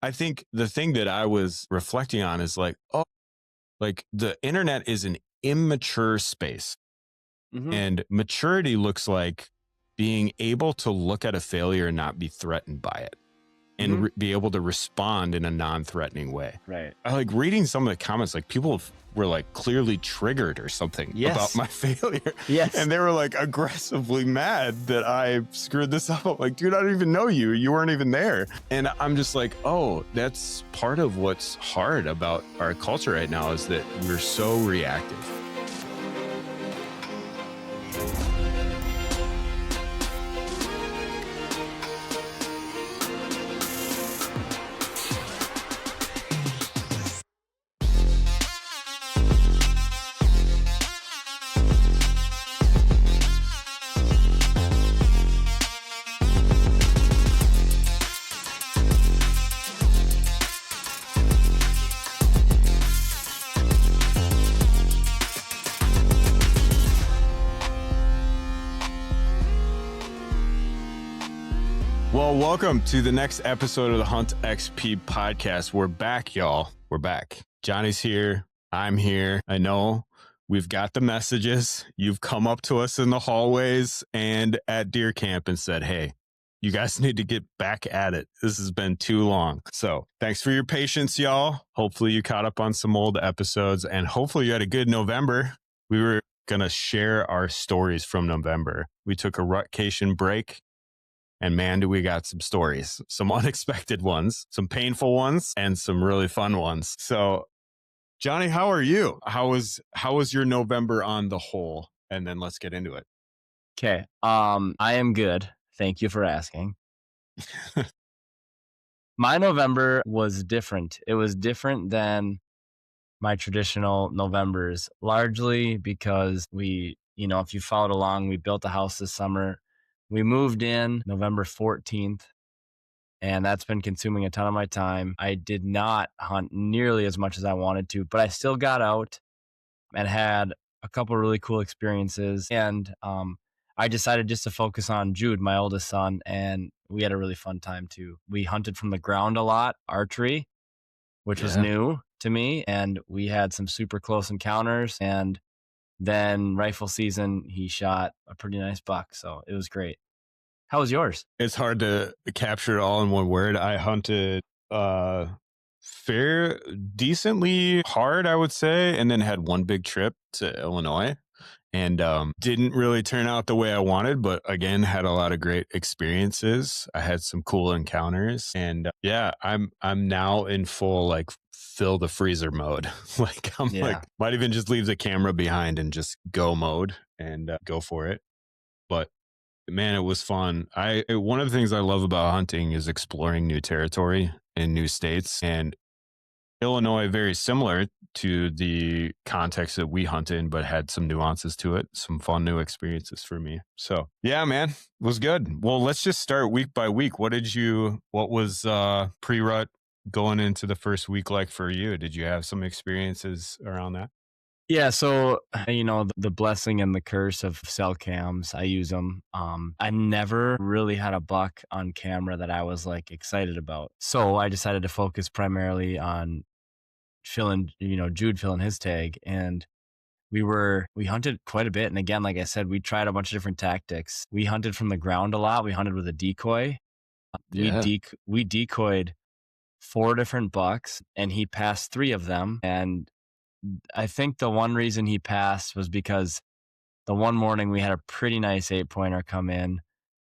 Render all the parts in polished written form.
I think the thing that I was reflecting on is like, oh, like the internet is an immature space. And maturity looks like being able to look at a failure and not be threatened by it and be able to respond in a non-threatening way. Right. I like reading some of the comments, like people were like clearly triggered or something about my failure. Yes. And they were like aggressively mad that I screwed this up. I'm like, dude, I don't even know you. You weren't even there. And I'm just like, oh, that's part of what's hard about our culture right now is that we're so reactive. Well, welcome to the next episode of the Huntxp podcast. We're back, y'all. We're back. Johnny's here. I'm here. I know we've got the messages. You've come up to us in the hallways and at deer camp and said, hey, you guys need to get back at it. This has been too long. So thanks for your patience, y'all. Hopefully you caught up on some old episodes and hopefully you had a good November. We were going to share our stories from November. We took a Rutcation break. And man, do we got some stories, some unexpected ones, some painful ones, and some really fun ones. So, Johnny, how are you? How was your November on the whole? And then let's get into it. Okay. I am good. Thank you for asking. My November was different. It was different than my traditional Novembers, largely because we, if you followed along, we built a house this summer. We moved in November 14th, and that's been consuming a ton of my time. I did not hunt nearly as much as I wanted to, but I still got out and had a couple of really cool experiences. And I decided just to focus on Jude, my oldest son, and we had a really fun time too. We hunted from the ground a lot, archery, which was new to me, and we had some super close encounters. And then rifle season, he shot a pretty nice buck. So it was great. How was yours? It's hard to capture it all in one word. I hunted decently hard, I would say, and then had one big trip to Illinois and didn't really turn out the way I wanted, but again, had a lot of great experiences. I had some cool encounters and I'm now in full like fill the freezer mode. Like might even just leave the camera behind and just go mode and go for it. But man, it was fun. One of the things I love about hunting is exploring new territory in new states, and Illinois very similar to the context that we hunt in, but had some nuances to it, some fun new experiences for me. So yeah, man, it was good. Well, let's just start week by week. What was pre-rut going into the first week like for you? Did you have some experiences around that? Yeah, so the blessing and the curse of cell cams, I use them. I never really had a buck on camera that I was like excited about. So I decided to focus primarily on Jude filling his tag, and we hunted quite a bit. And again, like I said, we tried a bunch of different tactics. We hunted from the ground a lot. We hunted with a decoy. We decoyed 4 different bucks, and he passed 3 of them. And I think the one reason he passed was because the one morning we had a pretty nice 8-pointer come in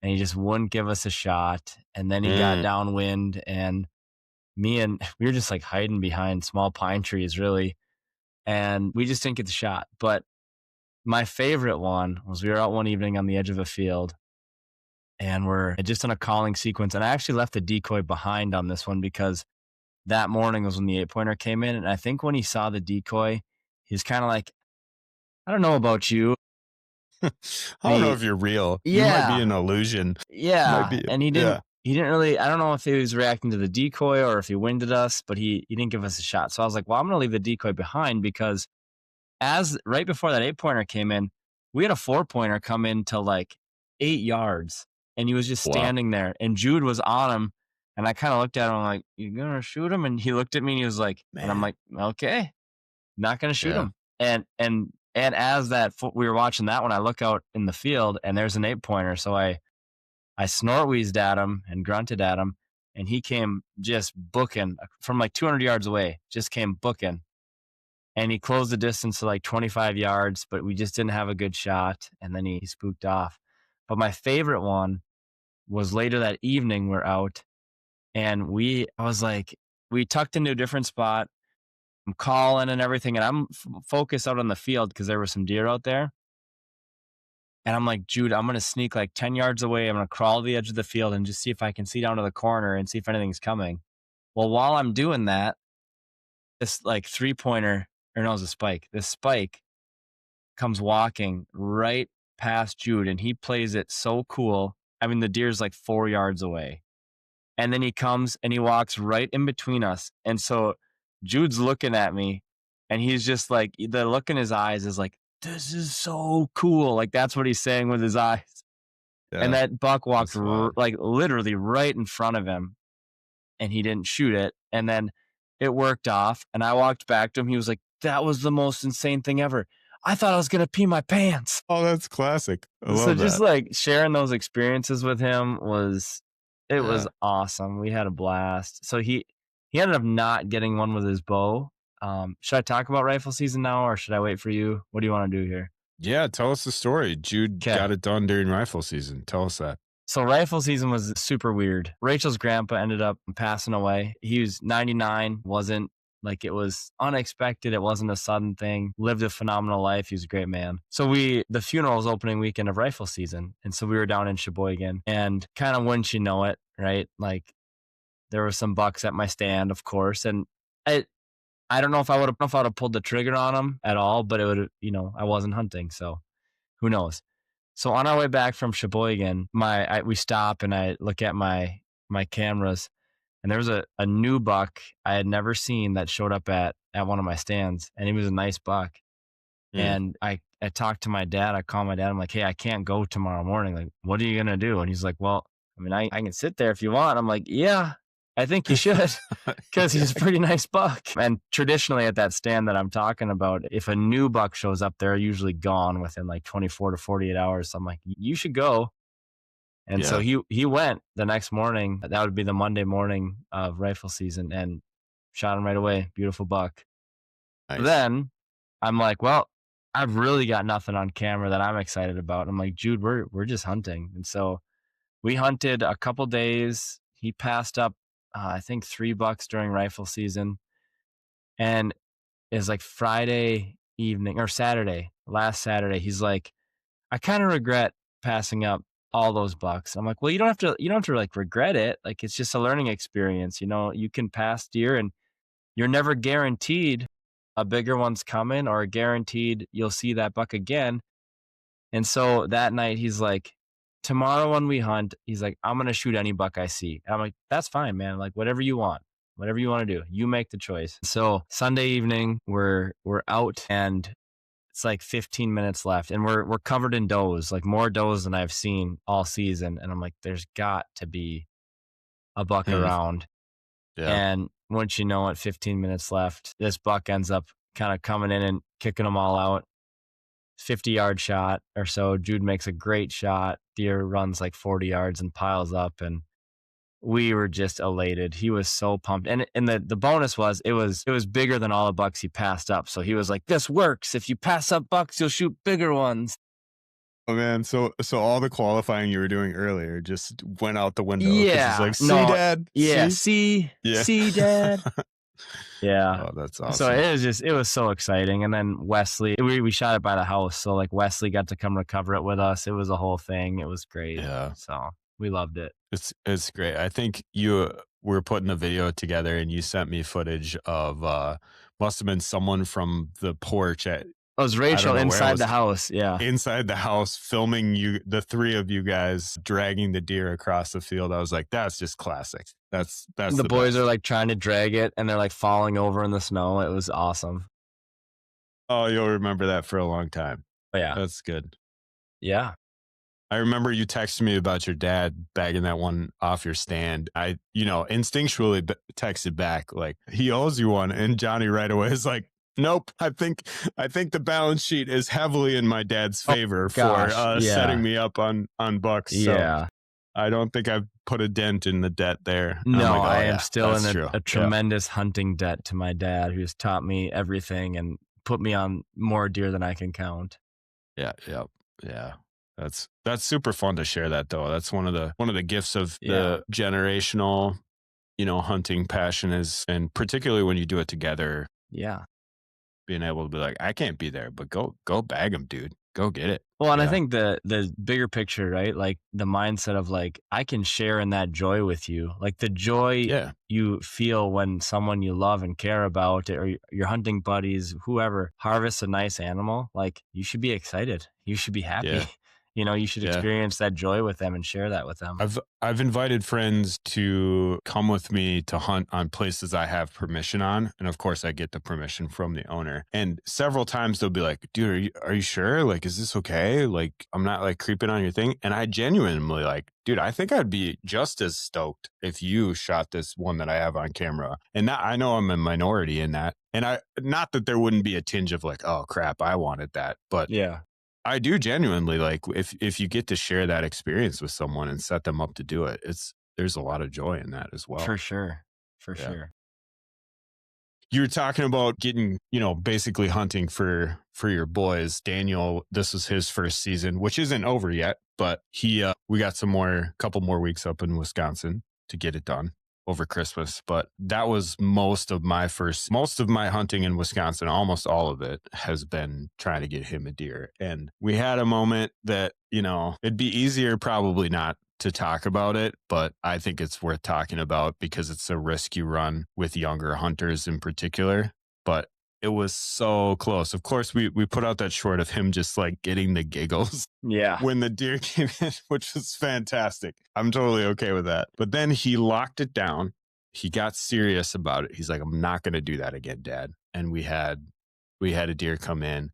and he just wouldn't give us a shot. And then he got downwind, and we were just like hiding behind small pine trees really. And we just didn't get the shot. But my favorite one was we were out one evening on the edge of a field and we're just on a calling sequence. And I actually left the decoy behind on this one because that morning was when the 8-pointer came in. And I think when he saw the decoy, he's kind of like, I don't know about you. I don't know if you're real. Yeah. You might be an illusion. Yeah. And he didn't really, I don't know if he was reacting to the decoy or if he winded us, but he didn't give us a shot. So I was like, well, I'm going to leave the decoy behind because right before that 8-pointer came in, we had a 4-pointer come in to like 8 yards and he was just standing there and Jude was on him. And I kind of looked at him like, "You gonna shoot him?" And he looked at me and he was like, and I'm Man. like, "Okay, not gonna shoot Yeah. him." And as we were watching that one, I look out in the field and there's an 8-pointer. So I snort wheezed at him and grunted at him, and he came just booking from like 200 yards away. Just came booking, and he closed the distance to like 25 yards, but we just didn't have a good shot. And then he spooked off. But my favorite one was later that evening. We're out, and I was like, we tucked into a different spot. I'm calling and everything, and I'm focused out on the field because there were some deer out there. And I'm like, Jude, I'm going to sneak like 10 yards away. I'm going to crawl to the edge of the field and just see if I can see down to the corner and see if anything's coming. Well, while I'm doing that, this like 3-pointer, or no, it was a spike. This spike comes walking right past Jude, and he plays it so cool. I mean, the deer's like 4 yards away. And then he comes and he walks right in between us. And so Jude's looking at me, and he's just like, the look in his eyes is like, this is so cool. Like, that's what he's saying with his eyes. And Yeah. that buck walked That's wild. like literally right in front of him, and he didn't shoot it. And then it worked off, and I walked back to him. He was like, that was the most insane thing ever. I thought I was going to pee my pants. Oh, that's classic. I So love just that. like sharing those experiences with him was Yeah. awesome. We had a blast. So he ended up not getting one with his bow. Should I talk about rifle season now, or should I wait for you? What do you want to do here? Yeah. Tell us the story. Jude Okay. got it done during rifle season. Tell us that. So rifle season was super weird. Rachel's grandpa ended up passing away. He was 99, wasn't like, it was unexpected. It wasn't a sudden thing. Lived a phenomenal life. He was a great man. So the funeral was opening weekend of rifle season. And so we were down in Sheboygan, and kind of, wouldn't you know it, right? Like, there were some bucks at my stand, of course. And I don't know if I would have pulled the trigger on them at all, but it would, I wasn't hunting. So who knows? So on our way back from Sheboygan, we stop and I look at my cameras, and there was a new buck I had never seen that showed up at one of my stands, and he was a nice buck. Mm. And I talked to my dad. I called my dad. I'm like, hey, I can't go tomorrow morning. Like, what are you gonna do? And he's like, well, I mean, I can sit there if you want. I'm like, yeah, I think you should, because Yeah. he's a pretty nice buck. And traditionally at that stand that I'm talking about, if a new buck shows up, they're usually gone within like 24 to 48 hours. So I'm like, you should go. And so Yeah. he went the next morning. That would be the Monday morning of rifle season, and shot him right away. Beautiful buck. Nice. Then I'm like, well, I've really got nothing on camera that I'm excited about. I'm like, Jude, we're just hunting. And so we hunted a couple days. He passed up, I think, 3 bucks during rifle season, and it's like Friday evening or last Saturday. He's like, I kind of regret passing up all those bucks. I'm like, well, you don't have to like regret it. Like, it's just a learning experience. You can pass deer, and you're never guaranteed a bigger one's coming, or guaranteed you'll see that buck again. And so that night he's like, tomorrow when we hunt, he's like, I'm going to shoot any buck I see. I'm like, that's fine, man. Like, whatever you want. Whatever you want to do, you make the choice. So Sunday evening, we're out, and it's like 15 minutes left, and we're covered in does, like more does than I've seen all season. And I'm like, there's got to be a buck Mm. around. Yeah. And once you know it, 15 minutes left, this buck ends up kind of coming in and kicking them all out. 50-yard shot or so. Jude makes a great shot. Deer runs like 40 yards and piles up, and we were just elated. He was so pumped. And the bonus was it was bigger than all the bucks he passed up. So he was like, this works. If you pass up bucks, you'll shoot bigger ones. Oh man, so all the qualifying you were doing earlier just went out the window because he's Yeah. like, "See, No. Dad, Yeah. see, See, yeah." Dad. Yeah. Oh, that's So awesome. it was so exciting. And then Wesley, we shot it by the house. So like Wesley got to come recover it with us. It was a whole thing. It was great. Yeah, So we loved it. it's great. I think you were putting the video together and you sent me footage of must have been someone from the porch at It was I don't Rachel know where it inside the was house. Yeah. inside the house filming you, the three of you guys dragging the deer across the field. I was like, that's just classic. That's The the boys best. are like trying to drag it, and they're like falling over in the snow. It was awesome. Oh, you'll remember that for a long time. But yeah. That's good. Yeah. I remember you texted me about your dad bagging that one off your stand. I, instinctually texted back like he owes you one, and Johnny right away is like, "Nope, I think the balance sheet is heavily in my dad's Oh favor for gosh, setting yeah, me up on bucks." So yeah. I don't think I've put a dent in the debt there. And I'm No, like, "Oh I am yeah, still in that's true. a Yeah, tremendous hunting debt to my dad, who's taught me everything and put me on more deer than I can count. yeah, yeah, yeah." That's super fun to share that though. That's one of the gifts of Yeah, the generational hunting passion is, and particularly when you do it together, yeah. being able to be like, I can't be there, but go bag them, dude. Go get it. Well, and I Yeah. think the bigger picture, right? Like the mindset of like I can share in that joy with you. Like the joy Yeah. you feel when someone you love and care about or your hunting buddies, whoever, harvests a nice animal, like you should be excited. You should be happy. Yeah. You should Yeah. experience that joy with them and share that with them. I've invited friends to come with me to hunt on places I have permission on, and of course I get the permission from the owner. And several times they'll be like, "Dude, are you sure? Like, is this okay? Like, I'm not like creeping on your thing." And I genuinely like, dude, I think I'd be just as stoked if you shot this one that I have on camera. And that, I know I'm a minority in that, and I not that there wouldn't be a tinge of like, oh crap, I wanted that, but Yeah, I do genuinely like if you get to share that experience with someone and set them up to do it, there's a lot of joy in that as for well. sure. For Yeah. sure. You were talking about getting, basically hunting for your boys. Daniel, this was his first season, which isn't over yet, but we got couple more weeks up in Wisconsin to get it done over Christmas. But that was most of my hunting in Wisconsin, almost all of it has been trying to get him a deer. And we had a moment that, it'd be easier probably not to talk about it, but I think it's worth talking about because it's a risk you run with younger hunters in particular. But it was so close. Of course, we put out that short of him just like getting the giggles Yeah. when the deer came in, which was fantastic. I'm totally okay with that. But then he locked it down. He got serious about it. He's like, I'm not going to do that again, Dad. And we had a deer come in,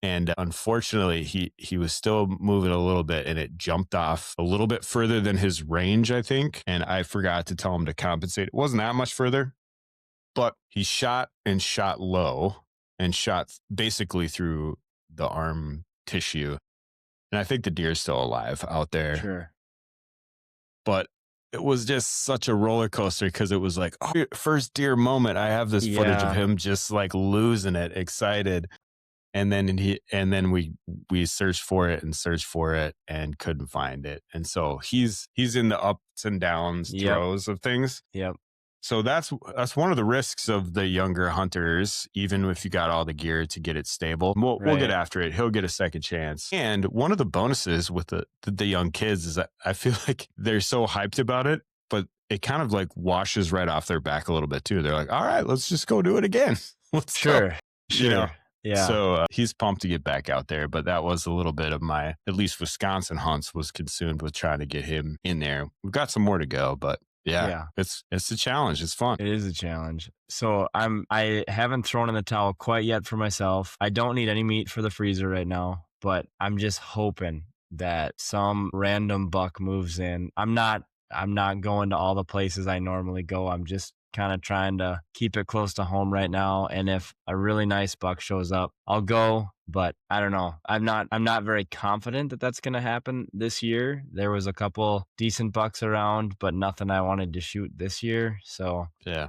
and unfortunately he was still moving a little bit, and it jumped off a little bit further than his range, I think. And I forgot to tell him to compensate. It wasn't that much further, but he shot and shot low and shot basically through the arm tissue. And I think the deer's still alive out there, Sure. but it was just such a roller coaster because it was like, oh, first deer moment. I have this footage of Yeah. him just like losing it, excited. And then we searched for it and couldn't find it. And so he's in the ups and downs Yep. throes of things. Yep. So that's one of the risks of the younger hunters, even if you got all the gear to get it stable. We'll get Right. after it. He'll get a second chance. And one of the bonuses with the young kids is that I feel like they're so hyped about it, but it kind of like washes right off their back a little bit too. They're like, all right, let's just go do it again. Let's go. Sure. You know. Sure. Yeah. So he's pumped to get back out there, but that was a little bit of my, at least Wisconsin hunts, was consumed with trying to get him in there. We've got some more to go, but yeah, Yeah. it's a challenge. It's fun. It is a challenge. So I haven't thrown in the towel quite yet for myself. I don't need any meat for the freezer right now, but I'm just hoping that some random buck moves in. I'm not going to all the places I normally go. I'm just kind of trying to keep it close to home right now. And if a really nice buck shows up, I'll go. But I don't know. I'm not very confident that that's going to happen this year. There was a couple decent bucks around, but nothing I wanted to shoot this year. So Yeah.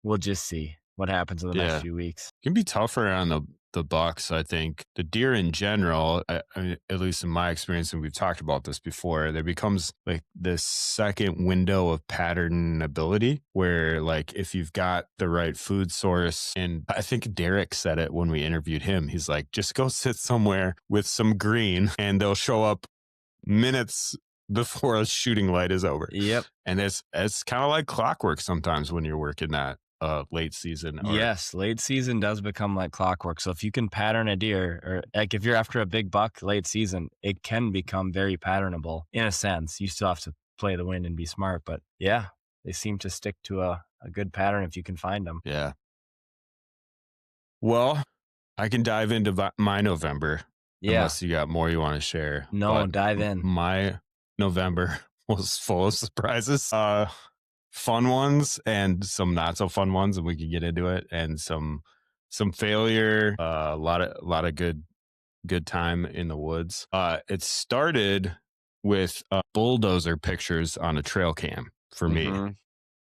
we'll just see what happens in the next Yeah. few weeks. It can be tougher on the bucks, I think. The deer in general, I mean, at least in my experience, and we've talked about this before, there becomes like this second window of patternability where, like, if you've got the right food source, and I think Derek said it when we interviewed him, he's like, just go sit somewhere with some green and they'll show up minutes before a shooting light is over. Yep. And it's kind of like clockwork sometimes when you're working that late season. Yes, late season does become like clockwork. So if you can pattern a deer, or like if you're after a big buck late season, it can become very patternable in a sense. You still have to play the wind and be smart, but yeah, they seem to stick to a good pattern if you can find them. Yeah. Well, I can dive into my November. Yeah. unless you got more you want to share. No, But dive in. my November was full of surprises, fun ones and some not so fun ones, and we could get into it, and some failure, a lot of good time in the woods. It started with bulldozer pictures on a trail cam for me. Mm-hmm.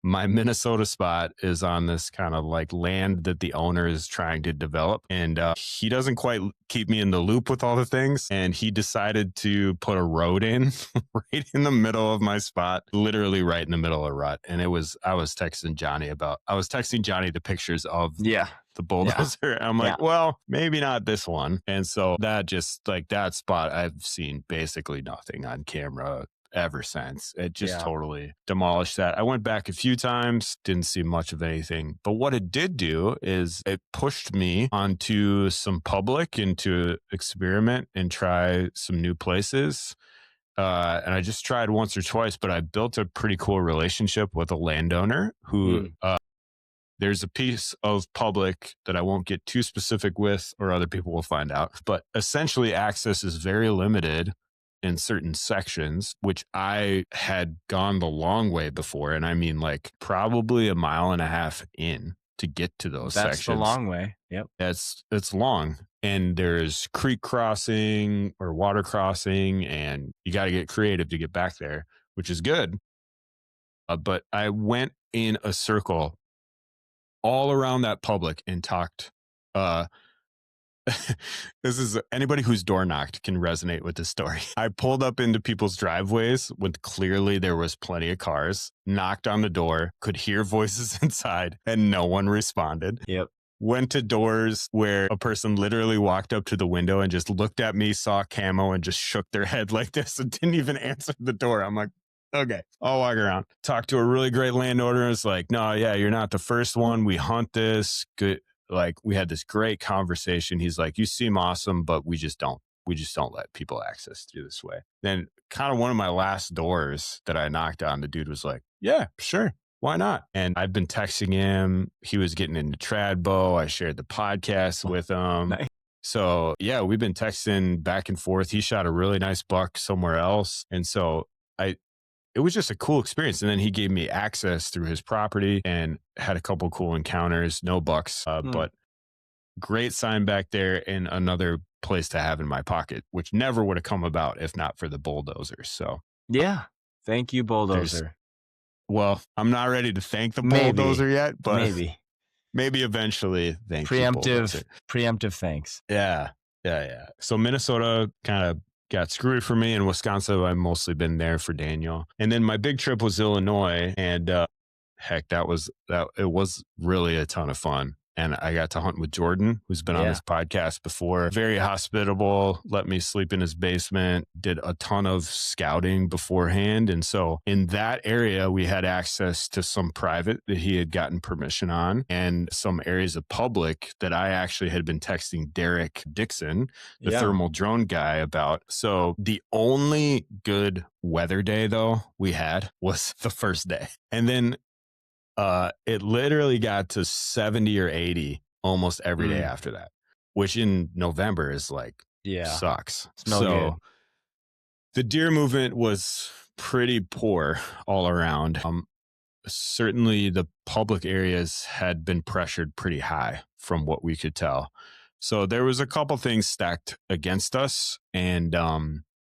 My Minnesota spot is on this kind of like land that the owner is trying to develop. And he doesn't quite keep me in the loop with all the things. And he decided to put a road in right in the middle of my spot, literally right in the middle of rut. And I was texting Jonny the pictures of Yeah. the bulldozer. Yeah. I'm like, Yeah. well, maybe not this one. And so that just like that spot, I've seen basically nothing on camera ever since. It just totally demolished that. I went back a few times, didn't see much of anything. But what it did do is it pushed me onto some public and to experiment and try some new places. And I just tried once or twice, but I built a pretty cool relationship with a landowner who there's a piece of public that I won't get too specific with, or other people will find out. But essentially, access is very limited in certain sections, which I had gone the long way before. And I mean, like probably a mile and a half in to get to those That's sections. the long way. Yep. It's long. And there's creek crossing or water crossing, and you got to get creative to get back there, which is good. But I went in a circle all around that public and talked. This is anybody who's door knocked can resonate with this story. I pulled up into people's driveways when clearly there was plenty of cars, knocked on the door, could hear voices inside, and no one responded. Yep. Went to doors where a person literally walked up to the window and just looked at me, saw camo, and just shook their head like this and didn't even answer the door. I'm like, okay, I'll walk around. Talked to a really great landowner. It's like, no, yeah, you're not the first one. We hunt this. Good. Like, we had this great conversation. He's like, you seem awesome, but we just don't let people access through this way. Then kind of one of my last doors that I knocked on, the dude was like, yeah, sure. Why not? And I've been texting him. He was getting into trad bow. I shared the podcast with him. Nice. So yeah, we've been texting back and forth. He shot a really nice buck somewhere else. And so it was just a cool experience. And then he gave me access through his property and had a couple cool encounters, no bucks, but great sign back there, and another place to have in my pocket, which never would have come about if not for the bulldozer. So yeah. Thank you, bulldozer. Well, I'm not ready to thank the bulldozer yet, but maybe eventually. Thank you, bulldozer. Preemptive thanks. Yeah. So Minnesota kind of got screwed for me. In Wisconsin, I've mostly been there for Daniel. And then my big trip was Illinois, and heck, it was really a ton of fun. And I got to hunt with Jordan, who's been on this podcast before. Very hospitable, let me sleep in his basement, did a ton of scouting beforehand. And so in that area, we had access to some private that he had gotten permission on, and some areas of public that I actually had been texting Derek Dixon, the thermal drone guy, about. So the only good weather day, though, we had was the first day. And then it literally got to 70 or 80 almost every day after that, which in November is like, sucks. It's no good. The deer movement was pretty poor all around. Certainly the public areas had been pressured pretty high from what we could tell. So there was a couple things stacked against us, and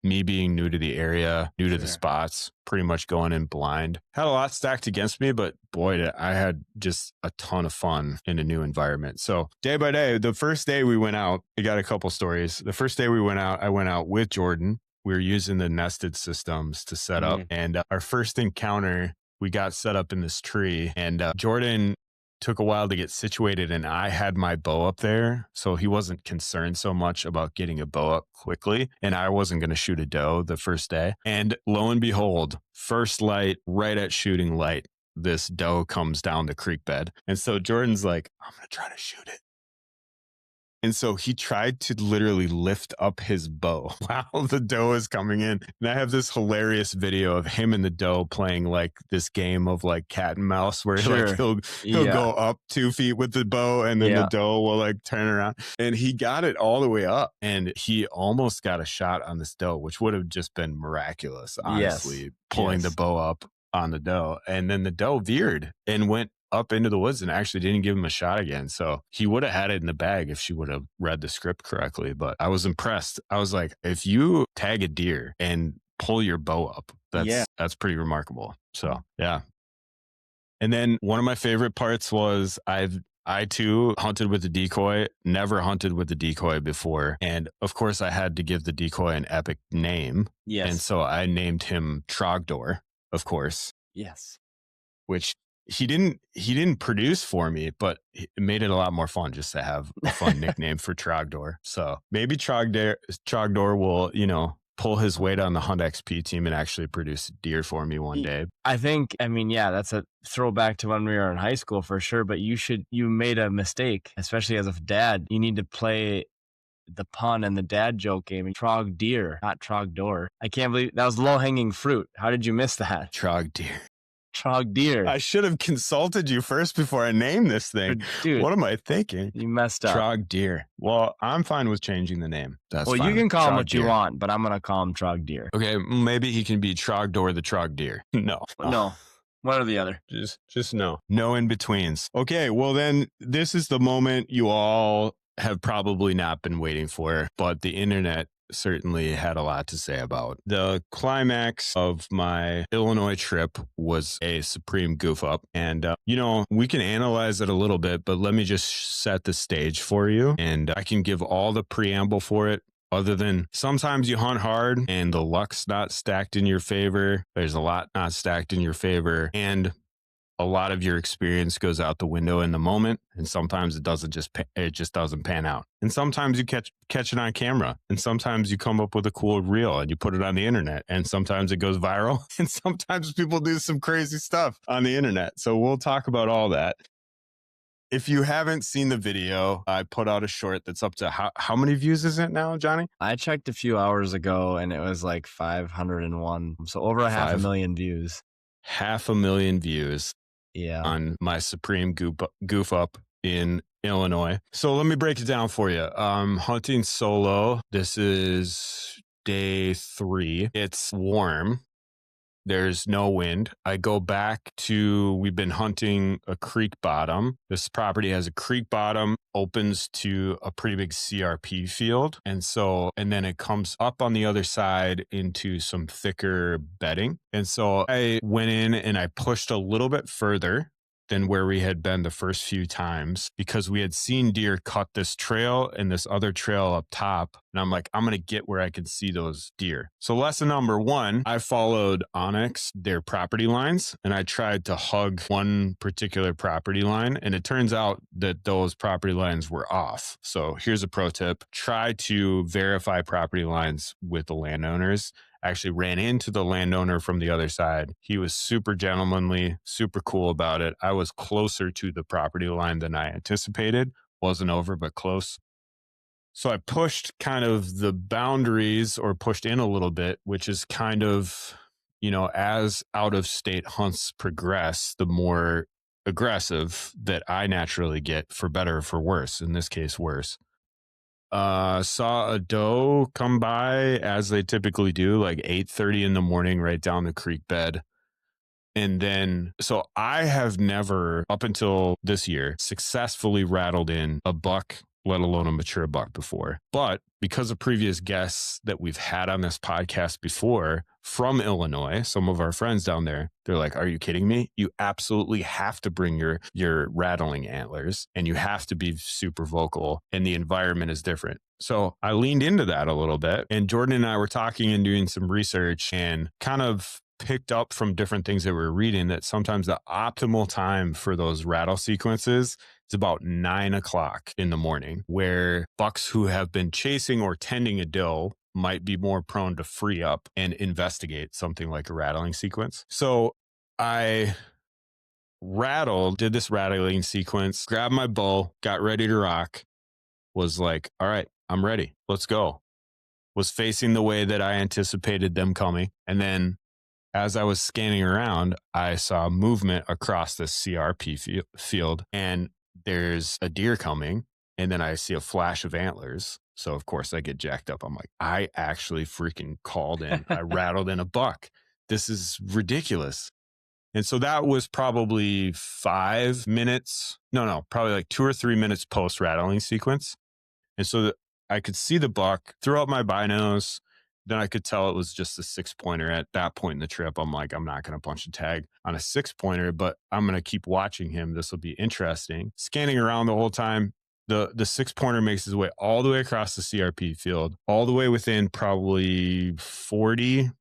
me being new to the area, new to the spots, pretty much going in blind. Had a lot stacked against me, but boy, I had just a ton of fun in a new environment. So day by day, the first day we went out, we got a couple stories. The first day we went out, I went out with Jordan. We were using the nested systems to set up. And our first encounter, we got set up in this tree, and Jordan took a while to get situated, and I had my bow up there. So he wasn't concerned so much about getting a bow up quickly. And I wasn't going to shoot a doe the first day. And lo and behold, first light, right at shooting light, this doe comes down the creek bed. And so Jordan's like, I'm going to try to shoot it. And so he tried to literally lift up his bow while the doe is coming in. And I have this hilarious video of him and the doe playing like this game of like cat and mouse where like Sure. he'll Yeah. go up 2 feet with the bow and then the Yeah. doe will like turn around. And he got it all the way up and he almost got a shot on this doe, which would have just been miraculous, honestly, Yes. pulling the Yes. bow up on the doe. And then the doe veered and went up into the woods and actually didn't give him a shot again. So he would have had it in the bag if she would have read the script correctly. But I was impressed. I was like, if you tag a deer and pull your bow up, that's pretty remarkable. So yeah. And then one of my favorite parts was I too hunted with the decoy, never hunted with the decoy before. And of course I had to give the decoy an epic name. Yes. And so I named him Trogdor, of course. Yes. Which he didn't produce for me, but it made it a lot more fun just to have a fun nickname for Trogdor. So maybe Trogdor will, pull his weight on the Huntxp team and actually produce a deer for me one day. I mean, yeah, that's a throwback to when we were in high school for sure, but you made a mistake, especially as a dad. You need to play the pun and the dad joke game. Trog deer, not Trogdor. I can't believe that was low hanging fruit. How did you miss that? Trog deer. Trog deer. I should have consulted you first before I named this thing. Dude, what am I thinking? You messed up. Trog deer. Well, I'm fine with changing the name. That's fine. You can call him Trog what deer. you want, but I'm going to call him Trog deer. Okay, maybe he can be Trogdor the Trog deer. No. One or the other. Just no. No in betweens. Okay, well then this is the moment you all have probably not been waiting for, but the internet certainly had a lot to say about. The climax of my Illinois trip was a supreme goof up. And, we can analyze it a little bit, but let me just set the stage for you. And I can give all the preamble for it. Other than sometimes you hunt hard and the luck's not stacked in your favor. There's a lot not stacked in your favor. And a lot of your experience goes out the window in the moment. And sometimes it just doesn't pan out. And sometimes you catch it on camera. And sometimes you come up with a cool reel and you put it on the internet. And sometimes it goes viral. And sometimes people do some crazy stuff on the internet. So we'll talk about all that. If you haven't seen the video, I put out a short that's up to how many views is it now, Johnny? I checked a few hours ago and it was like 501. So over 500,000 views. 500,000 views. Yeah. On my supreme goof up in Illinois. So let me break it down for you. Hunting solo. This is day 3. It's warm. There's no wind. I go back to, we've been hunting a creek bottom. This property has a creek bottom, opens to a pretty big CRP field. And then it comes up on the other side into some thicker bedding. And so I went in and I pushed a little bit further than where we had been the first few times because we had seen deer cut this trail and this other trail up top. And I'm like, I'm going to get where I can see those deer. So lesson number 1, I followed Huntxp, their property lines, and I tried to hug one particular property line. And it turns out that those property lines were off. So here's a pro tip. Try to verify property lines with the landowners. Actually ran into the landowner from the other side. He was super gentlemanly, super cool about it. I was closer to the property line than I anticipated. Wasn't over, but close. So I pushed kind of the boundaries or pushed in a little bit, which is kind of, as out of state hunts progress, the more aggressive that I naturally get, for better or for worse, in this case, worse. Saw a doe come by as they typically do, like 8:30 in the morning, right down the creek bed. And then, so I have never, up until this year, successfully rattled in a buck, let alone a mature buck before. But because of previous guests that we've had on this podcast before from Illinois, some of our friends down there, they're like, are you kidding me? You absolutely have to bring your rattling antlers and you have to be super vocal and the environment is different. So I leaned into that a little bit and Jordan and I were talking and doing some research and kind of picked up from different things that we're reading that sometimes the optimal time for those rattle sequences is about 9 o'clock in the morning, where bucks who have been chasing or tending a doe might be more prone to free up and investigate something like a rattling sequence. So I did this rattling sequence, grabbed my bow, got ready to rock. was like, all right, I'm ready. Let's go. Was facing the way that I anticipated them coming. And then as I was scanning around, I saw movement across the CRP field, and there's a deer coming. And then I see a flash of antlers. So, of course, I get jacked up. I'm like, I actually freaking called in. I rattled in a buck. This is ridiculous. And so that was probably 5 minutes. No, probably like 2 or 3 minutes post rattling sequence. And so I could see the buck, throw up my binos. Then I could tell it was just a 6-pointer at that point in the trip. I'm like, I'm not going to punch a tag on a 6-pointer, but I'm going to keep watching him. This will be interesting. Scanning around the whole time, the 6-pointer makes his way all the way across the CRP field, all the way within probably 30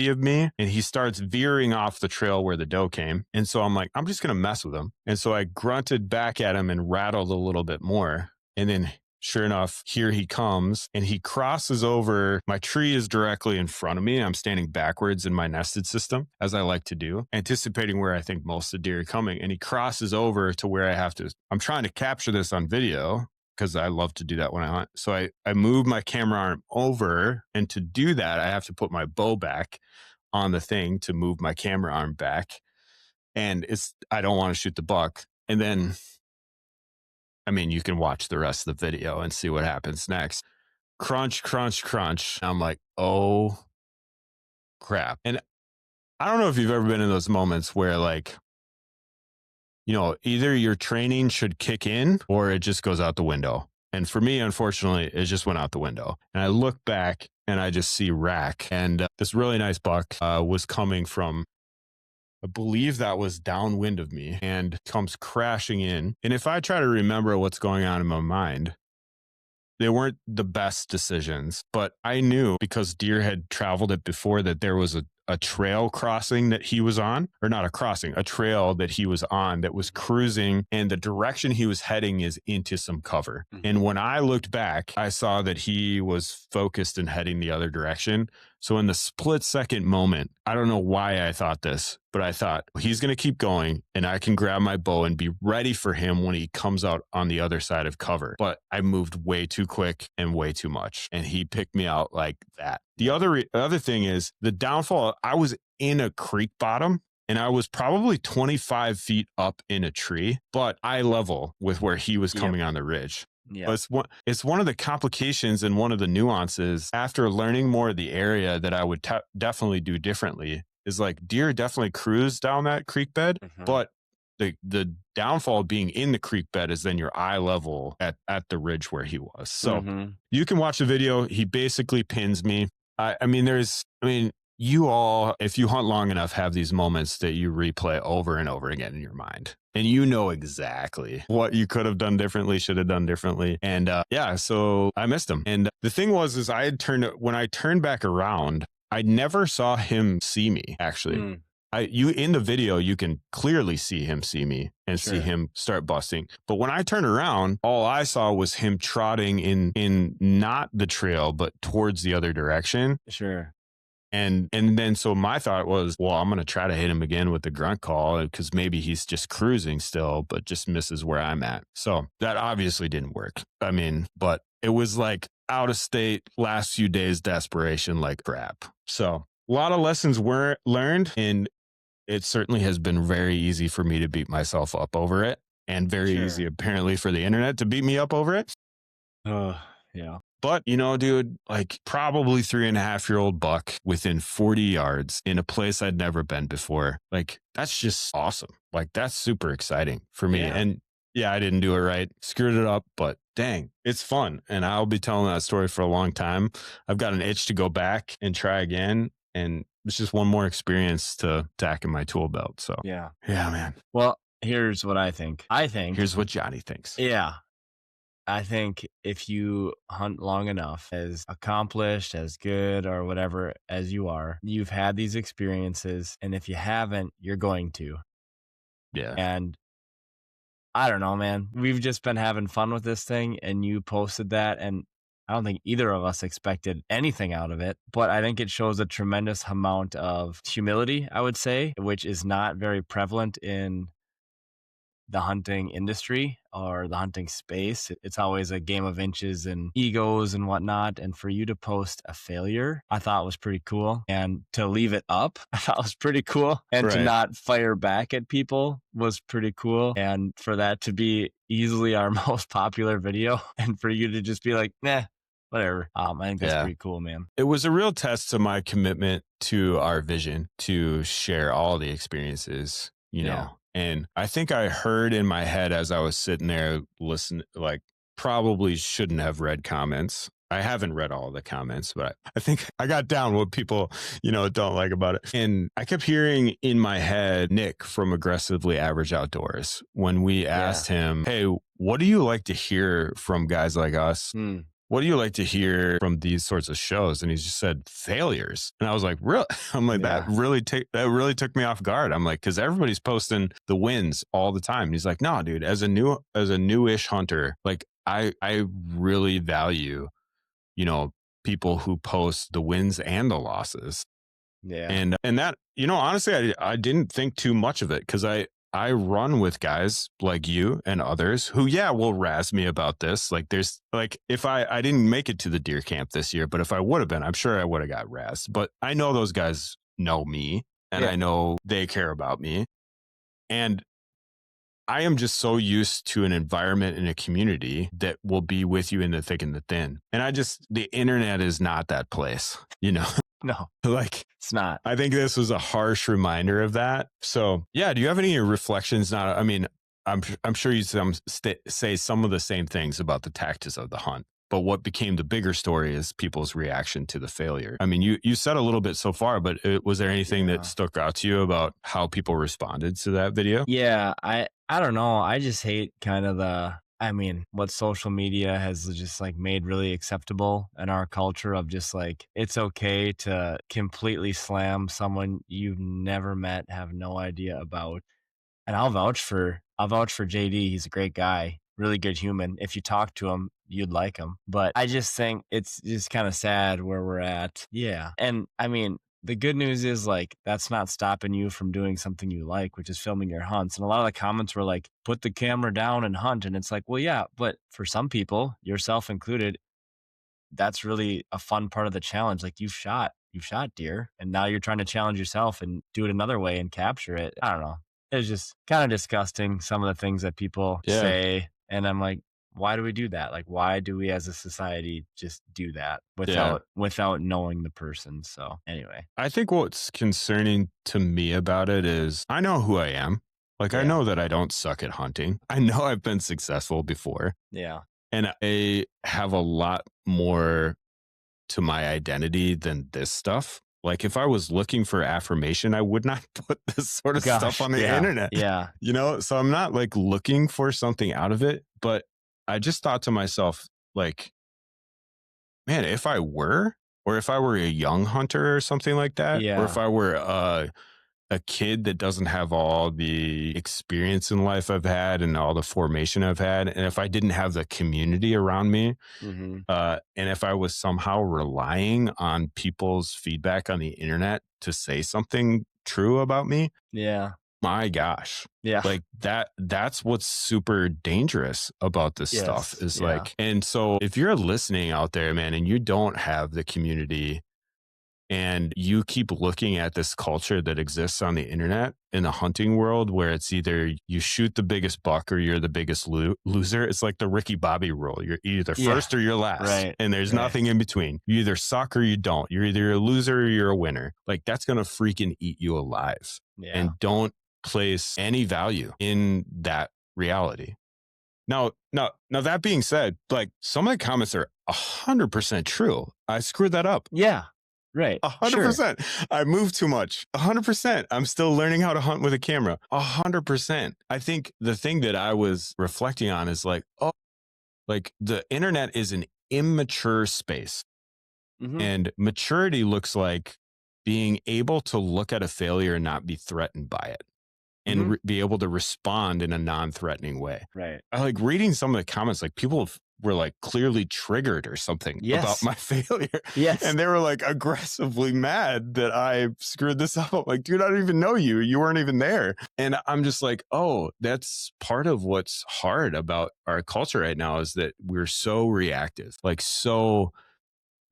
of me. And he starts veering off the trail where the doe came. And so I'm like, I'm just going to mess with him. And so I grunted back at him and rattled a little bit more. And then sure enough, here he comes and he crosses over. My tree is directly in front of me. I'm standing backwards in my nested system, as I like to do, anticipating where I think most of the deer are coming. And he crosses over to where I'm trying to capture this on video because I love to do that when I hunt. So I move my camera arm over. And to do that, I have to put my bow back on the thing to move my camera arm back. And I don't want to shoot the buck. And then I mean, you can watch the rest of the video and see what happens next. Crunch, crunch, crunch. I'm like, oh crap. And I don't know if you've ever been in those moments where like, either your training should kick in or it just goes out the window. And for me, unfortunately, it just went out the window. And I look back and I just see rack. And this really nice buck was coming from, I believe that was downwind of me, and comes crashing in. And if I try to remember what's going on in my mind, they weren't the best decisions, but I knew because deer had traveled it before that there was a trail crossing that he was on, or not a crossing, a trail that he was on that was cruising, and the direction he was heading is into some cover. Mm-hmm. And when I looked back, I saw that he was focused and heading the other direction. So in the split second moment, I don't know why I thought this, but I thought he's going to keep going and I can grab my bow and be ready for him when he comes out on the other side of cover. But I moved way too quick and way too much, and he picked me out like that. The other thing is the downfall. I was in a creek bottom and I was probably 25 feet up in a tree, but eye level with where he was coming on the ridge. Yeah, it's one of the complications and one of the nuances after learning more of the area that I would definitely do differently is like deer definitely cruise down that creek bed, but the downfall of being in the creek bed is then your eye level at the ridge where he was. So you can watch the video. He basically pins me. You all, if you hunt long enough, have these moments that you replay over and over again in your mind. And you know exactly what you could have done differently, should have done differently. And so I missed him. And the thing was, is when I turned back around, I never saw him see me, actually. In the video, you can clearly see him see me and see him start busting. But when I turned around, all I saw was him trotting in not the trail, but towards the other direction. Sure. And then so my thought was, well, I'm going to try to hit him again with the grunt call because maybe he's just cruising still, but just misses where I'm at. So that obviously didn't work. But it was like out of state last few days desperation like crap. So a lot of lessons were learned, and it certainly has been very easy for me to beat myself up over it, and very easy apparently for the internet to beat me up over it. Yeah. But, dude, like probably 3.5-year-old buck within 40 yards in a place I'd never been before. Like, that's just awesome. Like, that's super exciting for me. Yeah. And yeah, I didn't do it right. Screwed it up, but dang, it's fun. And I'll be telling that story for a long time. I've got an itch to go back and try again. And it's just one more experience to tack in my tool belt. So, yeah, man. Well, here's what I think. Here's what Jonny thinks. Yeah. I think if you hunt long enough, as accomplished, as good, or whatever as you are, you've had these experiences. And if you haven't, you're going to. Yeah. And I don't know, man. We've just been having fun with this thing, and you posted that. And I don't think either of us expected anything out of it. But I think it shows a tremendous amount of humility, I would say, which is not very prevalent in the hunting industry or the hunting space. It's always a game of inches and egos and whatnot. And for you to post a failure, I thought was pretty cool. And to leave it up, I thought was pretty cool. And to Right. not fire back at people was pretty cool. And for that to be easily our most popular video and for you to just be like, nah, whatever. I think that's pretty cool, man. It was a real test to my commitment to our vision to share all the experiences, you know. And I think I heard in my head as I was sitting there listening, like, probably shouldn't have read comments. I haven't read all the comments, but I think I got down what people, you know, don't like about it. And I kept hearing in my head Nick from Aggressively Average Outdoors when we asked him, hey, what do you like to hear from guys like us? What do you like to hear from these sorts of shows? And he just said failures. And I was like, really? I'm like, that really took me off guard. I'm like, because everybody's posting the wins all the time. And he's like, no, dude, as a newish hunter, like I really value, you know, people who post the wins and the losses. Yeah. And that, you know, honestly, I didn't think too much of it because I run with guys like you and others who, will razz me about this. Like there's like, if I didn't make it to the deer camp this year, but if I would have been, I'm sure I would have got razzed. But I know those guys know me and I know they care about me. And I am just so used to an environment and a community that will be with you in the thick and the thin. And the internet is not that place, you know? No, like it's not. I think this was a harsh reminder of that. So do you have any reflections? Not, I mean, I'm sure you say some of the same things about the tactics of the hunt, but what became the bigger story is people's reaction to the failure. I mean, you said a little bit so far, but was there anything that stuck out to you about how people responded to that video? Yeah, I don't know. I just hate kind of what social media has just like made really acceptable in our culture of just like, it's okay to completely slam someone you've never met, have no idea about. And I'll vouch for JD. He's a great guy, really good human. If you talk to him, you'd like him. But I just think it's just kind of sad where we're at. Yeah. And I mean, the good news is like, that's not stopping you from doing something you like, which is filming your hunts. And a lot of the comments were like, put the camera down and hunt. And it's like, well, yeah, but for some people, yourself included, that's really a fun part of the challenge. Like you've shot deer and now you're trying to challenge yourself and do it another way and capture it. I don't know. It's just kind of disgusting, some of the things that people say. And I'm like, why do we do that? Like, why do we as a society just do that without knowing the person? So anyway, I think what's concerning to me about it is I know who I am. Like, I know that I don't suck at hunting. I know I've been successful before. Yeah. And I have a lot more to my identity than this stuff. Like if I was looking for affirmation, I would not put this sort of stuff on the internet. Yeah. You know, so I'm not like looking for something out of it, but I just thought to myself, like, man, if I were a young hunter or something like that, or if I were a kid that doesn't have all the experience in life I've had and all the formation I've had, and if I didn't have the community around me, and if I was somehow relying on people's feedback on the internet to say something true about me, my gosh. Like that's what's super dangerous about this stuff is like, and so if you're listening out there, man, and you don't have the community and you keep looking at this culture that exists on the internet in the hunting world where it's either you shoot the biggest buck or you're the biggest loser. It's like the Ricky Bobby rule. You're either first or you're last. Right. And there's nothing in between. You either suck or you don't. You're either a loser or you're a winner. Like that's going to freaking eat you alive. And don't place any value in that reality. Now, that being said, like some of the comments are 100% true. I screwed that up. Yeah. Right. 100%. Sure. I move too much. 100%. I'm still learning how to hunt with a camera. 100%. I think the thing that I was reflecting on is like, like the internet is an immature space. And maturity looks like being able to look at a failure and not be threatened by it. And be able to respond in a non-threatening way. Right. I like reading some of the comments, like people have were like clearly triggered or something about Yes. my failure. Yes. And they were like aggressively mad that I screwed this up. I'm like, dude, I don't even know you. You weren't even there. And I'm just like, oh, that's part of what's hard about our culture right now is that we're so reactive. Like, so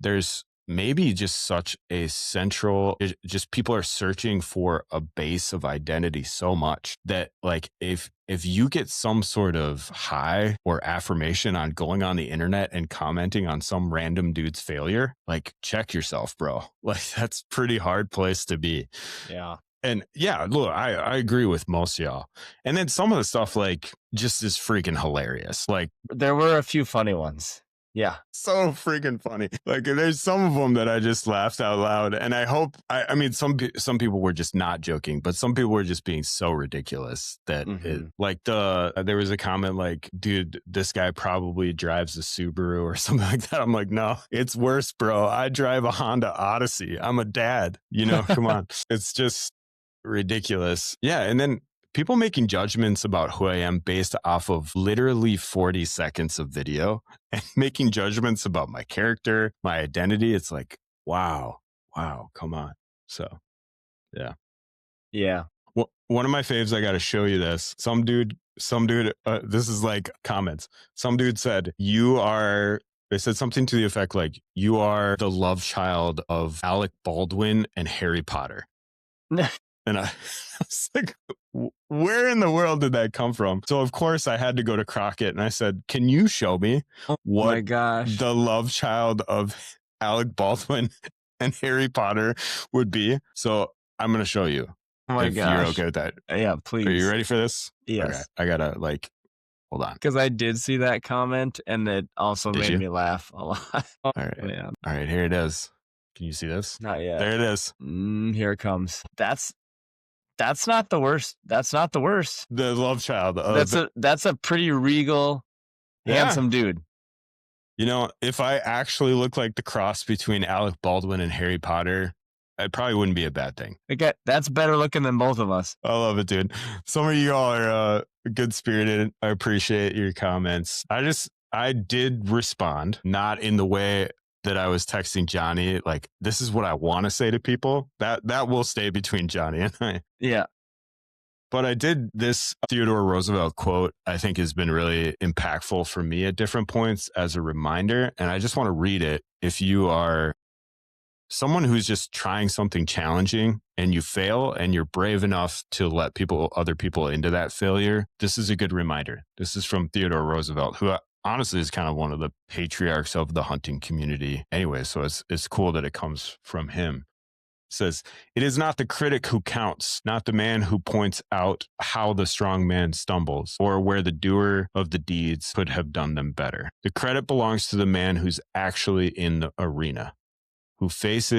there's maybe just such a central, just people are searching for a base of identity so much that like if you get some sort of high or affirmation on going on the internet and commenting on some random dude's failure, like check yourself, bro. Like that's pretty hard place to be. Yeah. And yeah, look, I agree with most of y'all. And then some of the stuff like just is freaking hilarious. Like there were a few funny ones. Yeah. So freaking funny. Like there's some of them that I just laughed out loud. And I hope, I mean, some people were just not joking, but some people were just being so ridiculous that like there was a comment like, dude, this guy probably drives a Subaru or something like that. I'm like, no, it's worse, bro. I drive a Honda Odyssey. I'm a dad, you know, come on. It's just ridiculous. Yeah. And then people making judgments about who I am based off of literally 40 seconds of video and making judgments about my character, my identity. It's like, wow, come on. So, yeah. Yeah. Well, one of my faves, I got to show you this. Some dude, this is like comments. Some dude said, they said something to the effect like, you are the love child of Alec Baldwin and Harry Potter. And I was like, where in the world did that come from? So, of course, I had to go to Crockett and I said, can you show me what the love child of Alec Baldwin and Harry Potter would be? So, I'm going to show you. Oh my if gosh. you're okay with that. Yeah, please. Are you ready for this? Yes. Okay. I got to hold on. Because I did see that comment and it also made me laugh a lot. All right. Man. All right. Here it is. Can you see this? Not yet. There it is. Here it comes. That's not the worst. That's not the worst. The love child. That's a pretty regal, handsome dude. You know, if I actually look like the cross between Alec Baldwin and Harry Potter, it probably wouldn't be a bad thing. Okay, that's better looking than both of us. I love it, dude. Some of you all are good spirited. I appreciate your comments. I did respond, not in the way that I was texting Jonny, like, this is what I want to say to people. That will stay between Jonny and I. Yeah. But I did this Theodore Roosevelt quote, I think has been really impactful for me at different points as a reminder. And I just want to read it. If you are someone who's just trying something challenging and you fail and you're brave enough to let other people into that failure, this is a good reminder. This is from Theodore Roosevelt, who honestly is kind of one of the patriarchs of the hunting community anyway. So it's cool that it comes from him. It says, it is not the critic who counts, not the man who points out how the strong man stumbles or where the doer of the deeds could have done them better. The credit belongs to the man who's actually in the arena, whose face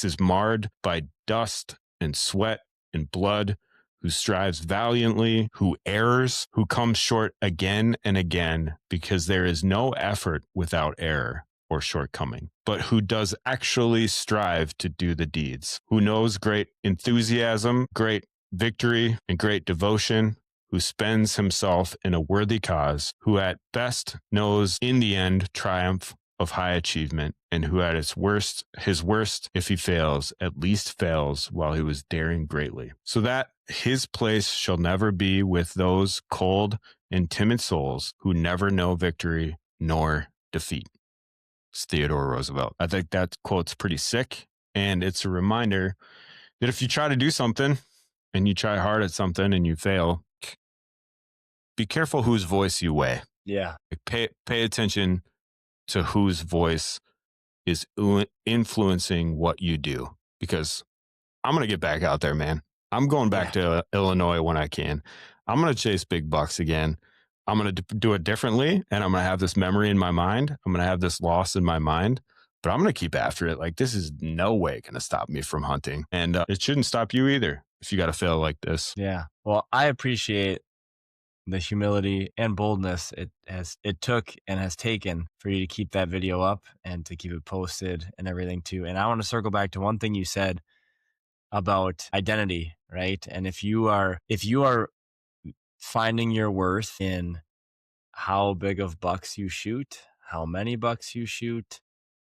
is marred by dust and sweat and blood, who strives valiantly, who errs, who comes short again and again, because there is no effort without error or shortcoming, but who does actually strive to do the deeds, who knows great enthusiasm, great victory, and great devotion, who spends himself in a worthy cause, who at best knows in the end triumph of high achievement, and who at his worst, if he fails, at least fails while he was daring greatly, so that his place shall never be with those cold and timid souls who never know victory nor defeat. It's Theodore Roosevelt. I think that quote's pretty sick, and it's a reminder that if you try to do something and you try hard at something and you fail, be careful whose voice you weigh. Yeah. Pay attention to whose voice is influencing what you do, because I'm going to get back out there, man. I'm going back to Illinois when I can. I'm going to chase big bucks again. I'm going to do it differently, and I'm going to have this memory in my mind. I'm going to have this loss in my mind, but I'm going to keep after it. Like, this is no way going to stop me from hunting, and it shouldn't stop you either if you got to fail like this. Yeah. Well, I appreciate the humility and boldness it took and has taken for you to keep that video up and to keep it posted and everything too. And I want to circle back to one thing you said about identity, right? And if you are finding your worth in how big of bucks you shoot, how many bucks you shoot,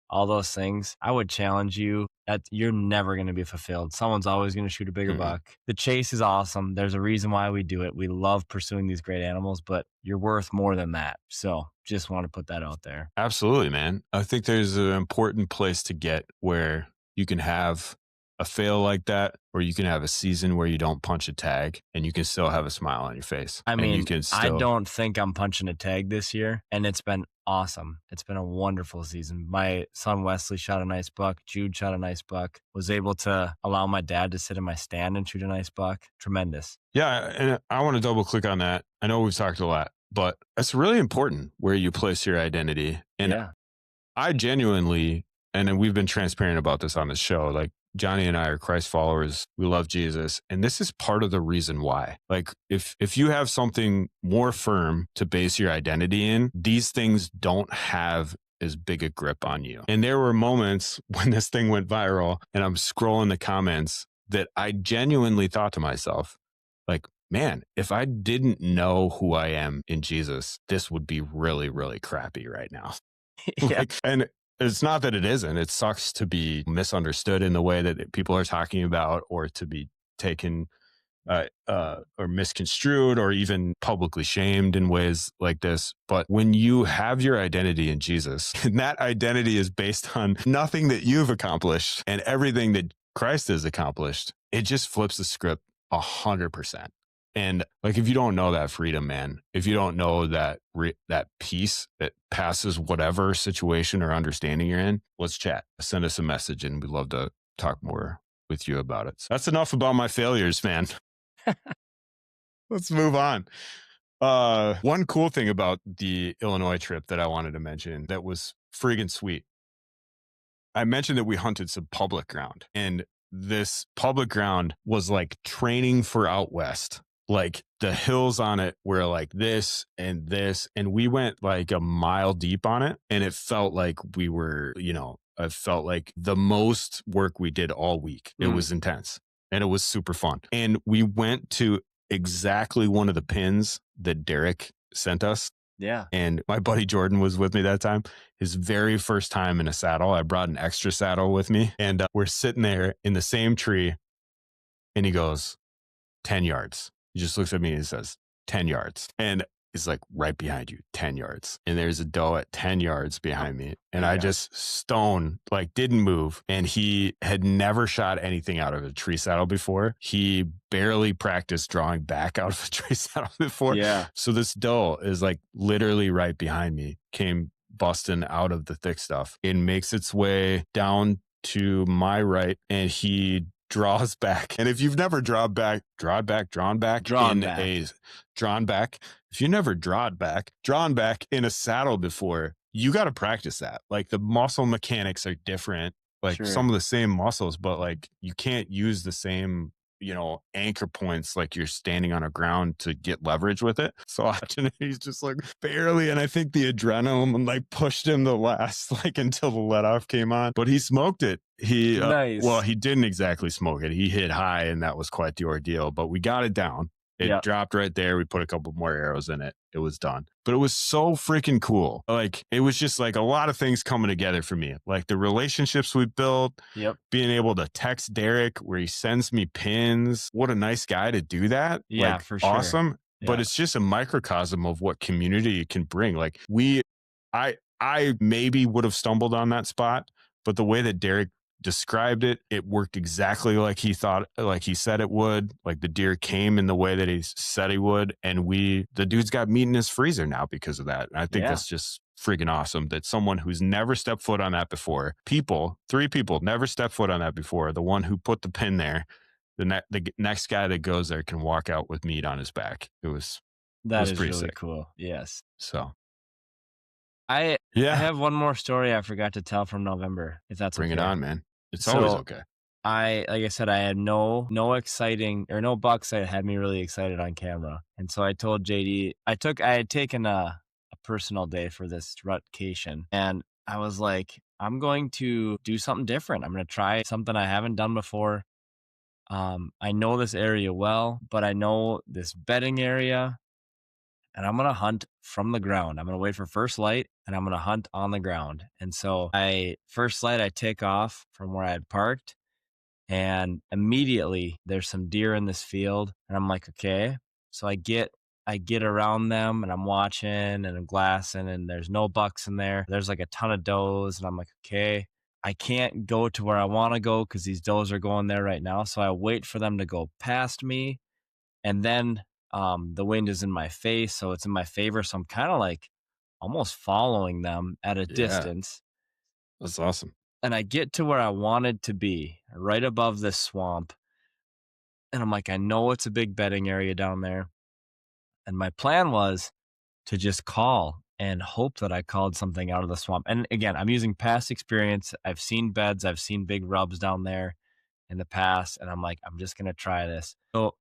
all those things, I would challenge you that you're never going to be fulfilled. Someone's always going to shoot a bigger Mm-mm. buck. The chase is awesome. There's a reason why we do it. We love pursuing these great animals, but you're worth more than that. So just want to put that out there. Absolutely, man. I think there's an important place to get where you can have a fail like that, or you can have a season where you don't punch a tag and you can still have a smile on your face. I And you mean, can I still, don't think I'm punching a tag this year, and it's been awesome. It's been a wonderful season. My son Wesley shot a nice buck. Jude shot a nice buck. Was able to allow my dad to sit in my stand and shoot a nice buck. Tremendous. yeah. And I want to double click on that. I know we've talked a lot, but it's really important where you place your identity. And Yeah. I genuinely, and then we've been transparent about this on the show, like Jonny and I are Christ followers. We love Jesus. And this is part of the reason why. Like if you have something more firm to base your identity in, these things don't have as big a grip on you. And there were moments when this thing went viral and I'm scrolling the comments that I genuinely thought to myself, like, man, if I didn't know who I am in Jesus, this would be really, really crappy right now. Yeah. Like, and it's not that it isn't. It sucks to be misunderstood in the way that people are talking about, or to be taken or misconstrued, or even publicly shamed in ways like this. But when you have your identity in Jesus, and that identity is based on nothing that you've accomplished and everything that Christ has accomplished, it just flips the script 100%. And like, if you don't know that freedom, man, if you don't know that that peace that passes whatever situation or understanding you're in, let's chat. Send us a message, and we'd love to talk more with you about it. So that's enough about my failures, man. Let's move on. One cool thing about the Illinois trip that I wanted to mention that was friggin' sweet. I mentioned that we hunted some public ground, and this public ground was like training for out west. Like the hills on it were like this, and we went like a mile deep on it. And it felt like we were, I felt like the most work we did all week. It was intense and it was super fun. And we went to exactly one of the pins that Derek sent us. Yeah. And my buddy Jordan was with me that time. His very first time in a saddle. I brought an extra saddle with me, and we're sitting there in the same tree. And he goes, 10 yards. He just looks at me and he says, 10 yards. And it's like, right behind you, 10 yards. And there's a doe at 10 yards behind me. And I just didn't move. And he had never shot anything out of a tree saddle before. He barely practiced drawing back out of a tree saddle before. Yeah. So this doe is like literally right behind me, came busting out of the thick stuff and makes its way down to my right. And he draws back. And if you've never drawn back, if you never drawn back in a saddle before, you got to practice that. Like the muscle mechanics are different, like some of the same muscles, but like you can't use the same, anchor points like you're standing on a ground to get leverage with it. So often he's just like barely. And I think the adrenaline like pushed him the last, like until the let off came on, but he smoked it. Nice. Well, he didn't exactly smoke it. He hit high, and that was quite the ordeal, but we got it down. It dropped right there. We put a couple more arrows in it. It was done. But it was so freaking cool. Like, it was just like a lot of things coming together for me. Like the relationships we built, being able to text Derek where he sends me pins. What a nice guy to do that. Yeah, like, for sure. Awesome. Yeah. But it's just a microcosm of what community can bring. Like I maybe would have stumbled on that spot, but the way that Derek described it, it worked exactly like he said it would. Like the deer came in the way that he said he would, and the dude's got meat in his freezer now because of that. And I think that's just freaking awesome that someone who's never stepped foot on that before, three people never stepped foot on that before, the one who put the pin there, the next guy that goes there can walk out with meat on his back. That is pretty really sick. Cool. Yes. So I have one more story I forgot to tell from November, if that's Bring okay. it on, man. It's always okay. Like I said, I had no exciting or no bucks that had me really excited on camera. And so I told JD, I had taken a personal day for this Rutcation. And I was like, I'm going to do something different. I'm going to try something I haven't done before. I know this area well, but I know this bedding area. and I'm going to hunt from the ground. I'm going to wait for first light and I'm going to hunt on the ground. And so first light, I take off from where I had parked, and immediately there's some deer in this field. And I'm like, okay. So I get around them and I'm watching and I'm glassing, and there's no bucks in there. There's like a ton of does. And I'm like, okay, I can't go to where I want to go because these does are going there right now. So I wait for them to go past me. And then the wind is in my face. So it's in my favor. So I'm kind of like almost following them at a Yeah. distance. That's awesome. And I get to where I wanted to be, right above this swamp. And I'm like, I know it's a big bedding area down there. And my plan was to just call and hope that I called something out of the swamp. And again, I'm using past experience. I've seen beds, I've seen big rubs down there in the past. And I'm like, I'm just going to try this. So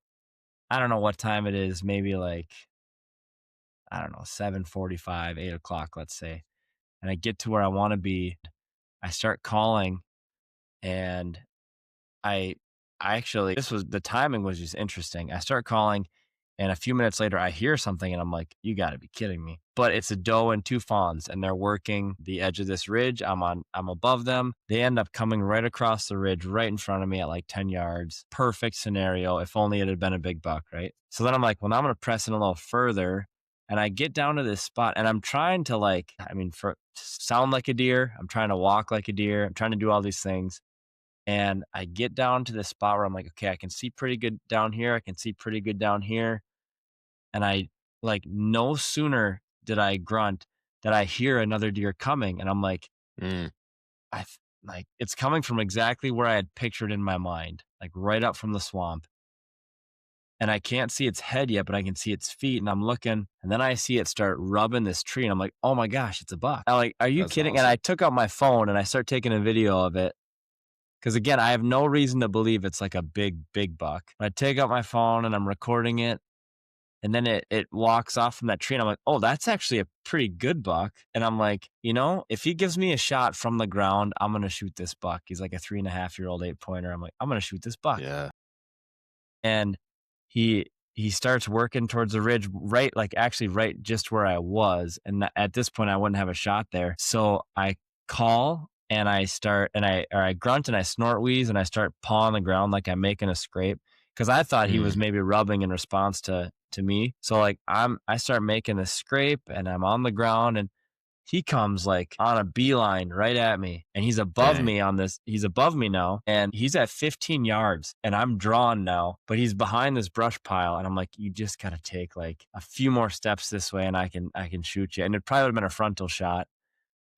I don't know what time it is, maybe like, I don't know, 7:45, 8 o'clock, let's say. And I get to where I want to be. I start calling, and I I actually, this was, the timing was just interesting. I start calling, and a few minutes later I hear something and I'm like, you got to be kidding me. But it's a doe and two fawns, and they're working the edge of this ridge. I'm above them. They end up coming right across the ridge right in front of me at like 10 yards. Perfect scenario. If only it had been a big buck, right? So then I'm like, well, now I'm going to press in a little further. And I get down to this spot, and I'm trying to, like, I mean, for sound like a deer. I'm trying to walk like a deer. I'm trying to do all these things. And I get down to the spot where I'm like, okay, I can see pretty good down here. I can see pretty good down here. And I, like, no sooner did I grunt that I hear another deer coming. And I'm like, Mm, like, it's coming from exactly where I had pictured in my mind, like right up from the swamp. And I can't see its head yet, but I can see its feet. And I'm looking, and then I see it start rubbing this tree. And I'm like, oh my gosh, it's a buck. I'm like, are you that's kidding? And I awesome. took out my phone and I start taking a video of it. Because again, I have no reason to believe it's like a big buck. I take out my phone and I'm recording it, and then it walks off from that tree, and I'm like, oh, that's actually a pretty good buck. And I'm like, if he gives me a shot from the ground, I'm gonna shoot this buck. He's like a 3.5-year-old 8-pointer. I'm like, I'm gonna shoot this buck. Yeah. And he starts working towards the ridge, right, like actually right just where I was. And at this point I wouldn't have a shot there. So I call and I grunt and I snort wheeze and I start pawing the ground like I'm making a scrape. Cause I thought he was Mm, maybe rubbing in response to me. So like I start making a scrape and I'm on the ground, and he comes like on a beeline right at me, and he's above dang. me he's above me now, and he's at 15 yards, and I'm drawn now, but he's behind this brush pile. And I'm like, you just got to take like a few more steps this way and I can shoot you. And it probably would have been a frontal shot.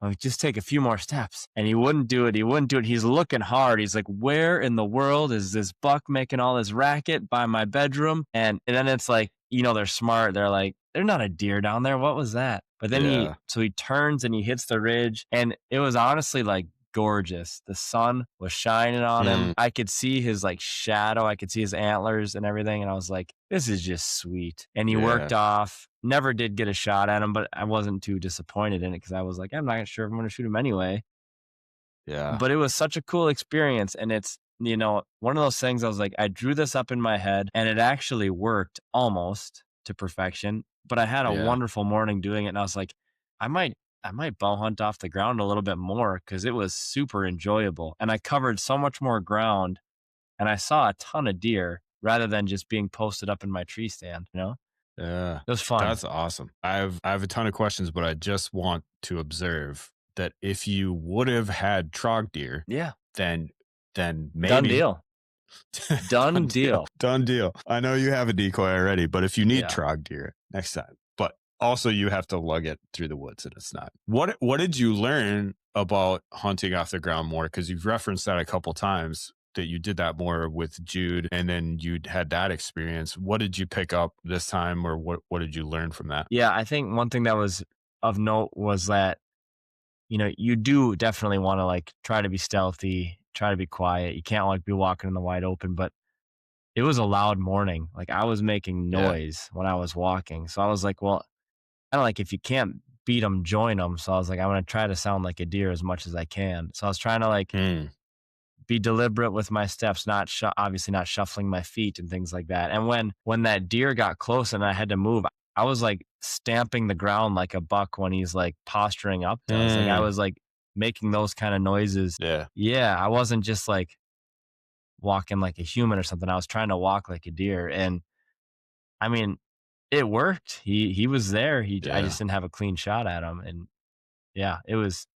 I'm like, just take a few more steps. And he wouldn't do it. He wouldn't do it. He's looking hard. He's like, where in the world is this buck making all this racket by my bedroom? And then it's like, they're smart. They're like, there's not a deer down there. What was that? But then Yeah. so he turns and he hits the ridge. And it was honestly like gorgeous. The sun was shining on him. Mm, I could see his like shadow. I could see his antlers and everything. And I was like, this is just sweet. And he worked yeah. off. Never did get a shot at him, but I wasn't too disappointed in it because I was like, I'm not sure if I'm going to shoot him anyway. Yeah. But it was such a cool experience. And it's, one of those things I was like, I drew this up in my head and it actually worked almost to perfection. But I had a Yeah. wonderful morning doing it. And I was like, I might, I might bow hunt off the ground a little bit more because it was super enjoyable. And I covered so much more ground, and I saw a ton of deer rather than just being posted up in my tree stand. Yeah. It was fun. That's awesome. I have a ton of questions, but I just want to observe that if you would have had trog deer, Yeah. then Done maybe deal. Done done deal. deal. Done deal. I know you have a decoy already, but if you need Yeah. trog deer next time, but also you have to lug it through the woods and it's not. What did you learn about hunting off the ground more? Because you've referenced that a couple times that you did that more with Jude and then you had that experience. What did you pick up this time, or what did you learn from that? Yeah. I think one thing that was of note was that, you do definitely want to like try to be stealthy, try to be quiet. You can't like be walking in the wide open, but it was a loud morning. Like I was making Yeah. noise when I was walking. So I was like, well, kind of like, if you can't beat them, join them. So I was like, I'm going to try to sound like a deer as much as I can. So I was trying to like Mm, be deliberate with my steps, not obviously not shuffling my feet and things like that. And when that deer got close and I had to move, I I was like stamping the ground like a buck when he's like posturing up does. Like I was like making those kind of noises. Yeah. Yeah, I wasn't just like walking like a human or something. I was trying to walk like a deer, and I mean, it worked. He was there. I Yeah. just didn't have a clean shot at him, and yeah, it was.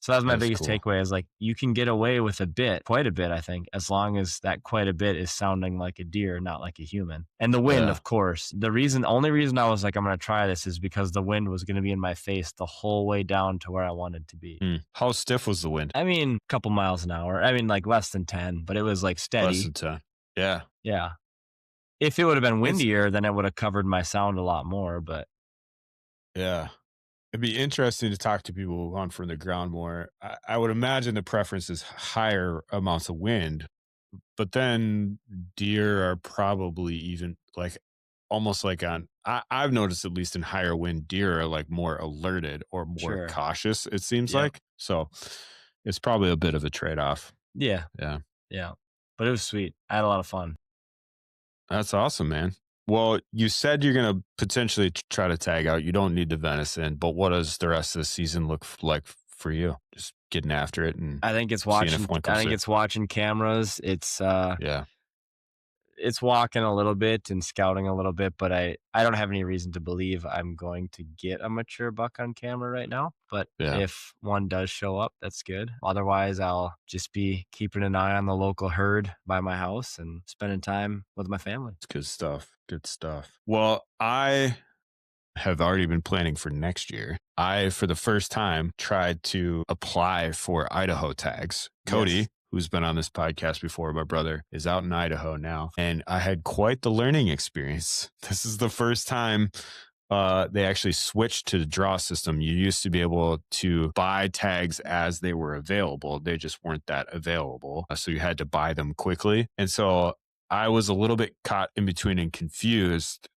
So that was my That's biggest cool. takeaway is like you can get away with quite a bit, I think, as long as that quite a bit is sounding like a deer, not like a human. And the wind, Yeah. of course. Only reason I was like, I'm gonna try this is because the wind was gonna be in my face the whole way down to where I wanted to be. How stiff was the wind? I mean, a couple miles an hour. I mean, like less than 10, but it was like Less steady. than 10. Yeah. Yeah. If it would have been It's windier, then it would have covered my sound a lot more. But yeah. It'd be interesting to talk to people who hunt from the ground more. I would imagine the preference is higher amounts of wind, but then deer are probably even like almost like I've noticed at least in higher wind, deer are like more alerted or more sure. cautious, it seems Yep. like. So it's probably a bit of a trade off. Yeah. Yeah. Yeah. But it was sweet. I had a lot of fun. That's awesome, man. Well, you said you're going to potentially try to tag out. You don't need the venison, but what does the rest of the season look like for you? Just getting after it and I think it's seeing if watching one I comes think through. it's watching cameras. Yeah. It's walking a little bit and scouting a little bit, but I don't have any reason to believe I'm going to get a mature buck on camera right now. But Yeah. if one does show up, that's good. Otherwise, I'll just be keeping an eye on the local herd by my house and spending time with my family. It's good stuff. Good stuff. Well, I have already been planning for next year. I, for the first time, tried to apply for Idaho tags. Cody, Yes. who's been on this podcast before, my brother, is out in Idaho now. And I had quite the learning experience. This is the first time they actually switched to the draw system. You used to be able to buy tags as they were available. They just weren't that available. So you had to buy them quickly. And so I was a little bit caught in between and confused.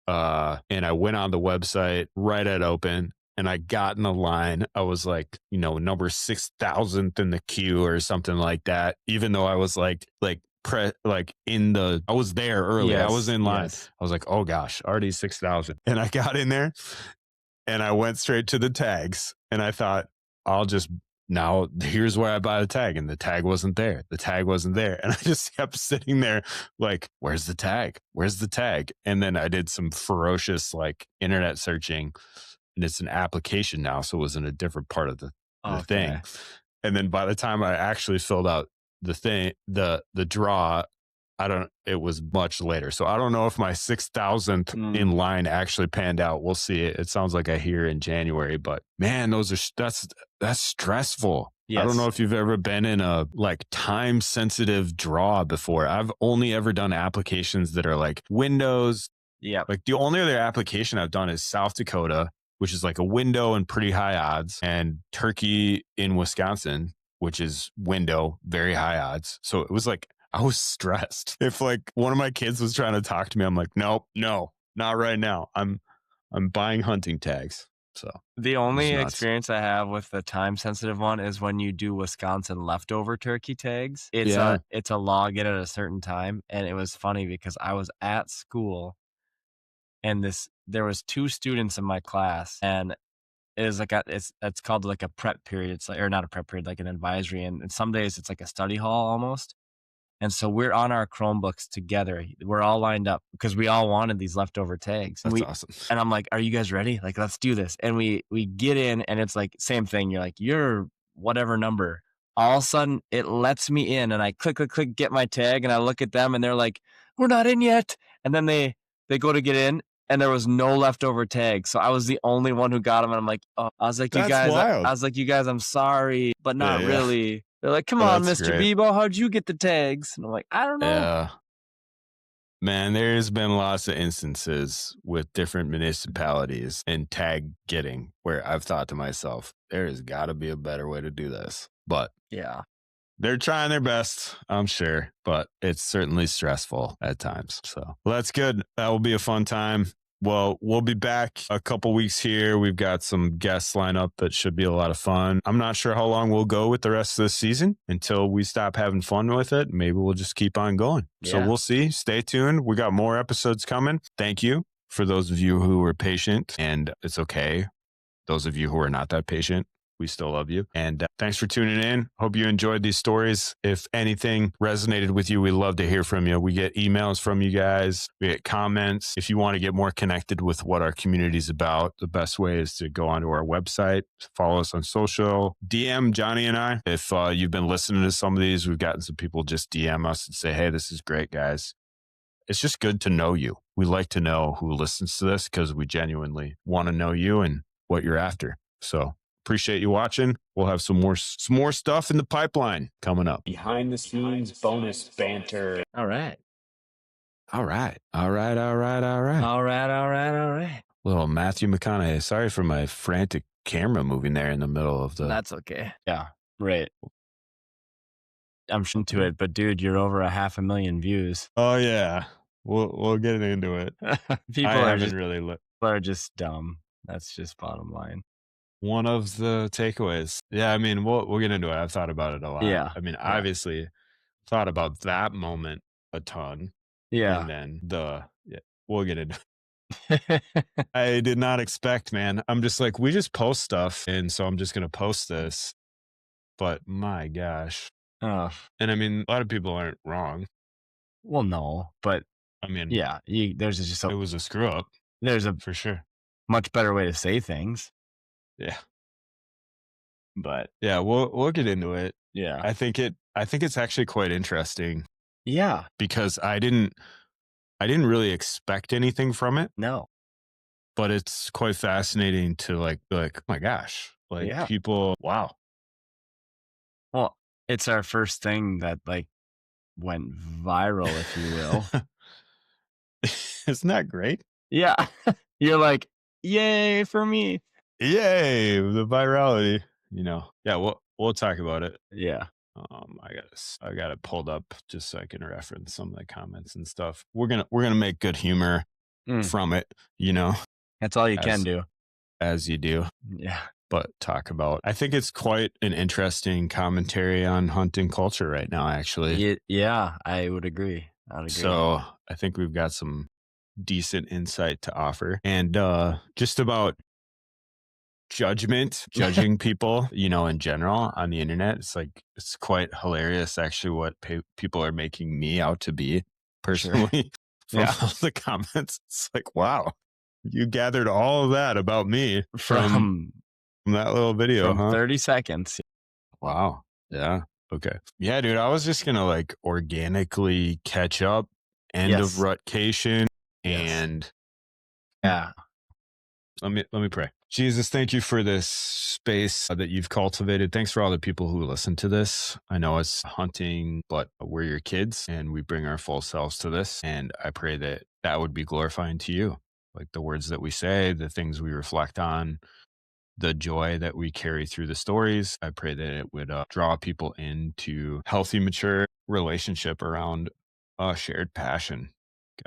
And I went on the website right at open and I got in the line. I was like, number 6,000th in the queue or something like that. Even though I was I was there early. I was Yes. in line. Yes. I was like, oh gosh, already 6,000. And I got in there and I went straight to the tags and I thought, here's where I buy the tag. And the tag wasn't there. The tag wasn't there. And I just kept sitting there like, where's the tag? Where's the tag? And then I did some ferocious like internet searching and it's an application now. So it was in a different part of the thing. Okay. And then by the time I actually filled out the thing, the draw, it was much later. So I don't know if my 6,000th in line actually panned out. We'll see. It sounds like I hear in January, but man, that's stressful. Yes. I don't know if you've ever been in a like time sensitive draw before. I've only ever done applications that are like windows. Yeah. Like the only other application I've done is South Dakota, which is like a window and pretty high odds, and Turkey in Wisconsin, which is window, very high odds. So it was like, I was stressed. If like one of my kids was trying to talk to me, I'm like, nope, no, not right now. I'm buying hunting tags. So the only experience I have with the time sensitive one is when you do Wisconsin leftover turkey tags. It's a log in at a certain time. And it was funny because I was at school and there was 2 students in my class and it is like it's called like a prep period. It's like, or not a prep period, like an advisory. And some days it's like a study hall almost. And so we're on our Chromebooks together. We're all lined up because we all wanted these leftover tags. That's awesome. And I'm like, are you guys ready? Like, let's do this. And we get in and it's like, same thing. You're like, you're whatever number. All of a sudden it lets me in and I click, get my tag. And I look at them and they're like, we're not in yet. And then they go to get in and there was no leftover tags. So I was the only one who got them. And I'm like, oh, I was like, you guys, I'm sorry, but not really. They're like, come on, Mr. Bebo, how'd you get the tags? And I'm like, I don't know. Yeah. Man, there's been lots of instances with different municipalities and tag getting where I've thought to myself, there has got to be a better way to do this. But yeah, they're trying their best, I'm sure, but it's certainly stressful at times. So well, that's good. That will be a fun time. Well, we'll be back a couple weeks here. We've got some guests lined up that should be a lot of fun. I'm not sure how long we'll go with the rest of the season until we stop having fun with it. Maybe we'll just keep on going. Yeah. So we'll see. Stay tuned. We got more episodes coming. Thank you for those of you who were patient, and it's okay. Those of you who are not that patient, we still love you. And thanks for tuning in. Hope you enjoyed these stories. If anything resonated with you, we love to hear from you. We get emails from you guys. We get comments. If you want to get more connected with what our community is about, the best way is to go onto our website, follow us on social, DM Jonny and I. If you've been listening to some of these, we've gotten some people just DM us and say, hey, this is great, guys. It's just good to know you. We like to know who listens to this because we genuinely want to know you and what you're after. So appreciate you watching. We'll have some more stuff in the pipeline coming up. Behind the scenes bonus banter. All right. All right. Little Matthew McConaughey. Sorry for my frantic camera moving there in the middle of the. That's okay. Yeah. Right. I'm into it, but dude, you're over 500,000 views. Oh yeah. We'll get into it. People are just dumb. That's just bottom line. One of the takeaways. Yeah, I mean, we'll get into it. I've thought about it a lot. Yeah. I mean, obviously thought about that moment a ton. Yeah. And then we'll get into it. I did not expect, man. I'm just like, we just post stuff. And so I'm just going to post this. But my gosh. Oh. And I mean, a lot of people aren't wrong. Well, no, but I mean, yeah, it was a screw up. There's a for sure much better way to say things. Yeah. But yeah, we'll get into it. Yeah. I think it's actually quite interesting. Yeah. Because I didn't really expect anything from it. No. But it's quite fascinating to like, oh my gosh, people, wow. Well, it's our first thing that went viral, if you will. Isn't that great? Yeah. You're like, yay for me. Yay, the virality, Yeah, we'll talk about it. Yeah. I got it pulled up just so I can reference some of the comments and stuff. We're gonna make good humor from it, That's all you can do. As you do. Yeah. But talk about, I think it's quite an interesting commentary on hunting culture right now, actually. Yeah, I would agree. So I think we've got some decent insight to offer. And just about judging people, in general on the internet. It's quite hilarious, actually, what people are making me out to be personally. From all the comments. It's like, wow, you gathered all of that about me from that little video, from 30 seconds. Wow. Yeah. Okay. Yeah, dude, I was just going to organically catch up end of Rutcation and yeah. Let me pray. Jesus, thank you for this space that you've cultivated. Thanks for all the people who listen to this. I know it's hunting, but we're your kids and we bring our full selves to this. And I pray that that would be glorifying to you. Like the words that we say, the things we reflect on, the joy that we carry through the stories. I pray that it would draw people into healthy, mature relationship around a shared passion.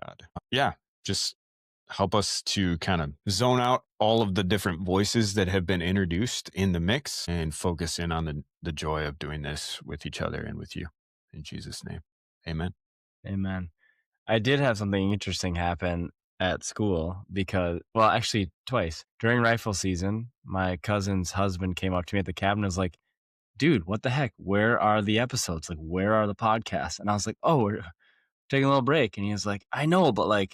God. Yeah. Just help us to kind of zone out all of the different voices that have been introduced in the mix and focus in on the joy of doing this with each other and with you. In Jesus' name. Amen. Amen. I did have something interesting happen at school because, well, actually twice. During rifle season, my cousin's husband came up to me at the cabin and was like, dude, what the heck? Where are the episodes? Where are the podcasts? And I was like, oh, we're taking a little break. And he was like, I know, but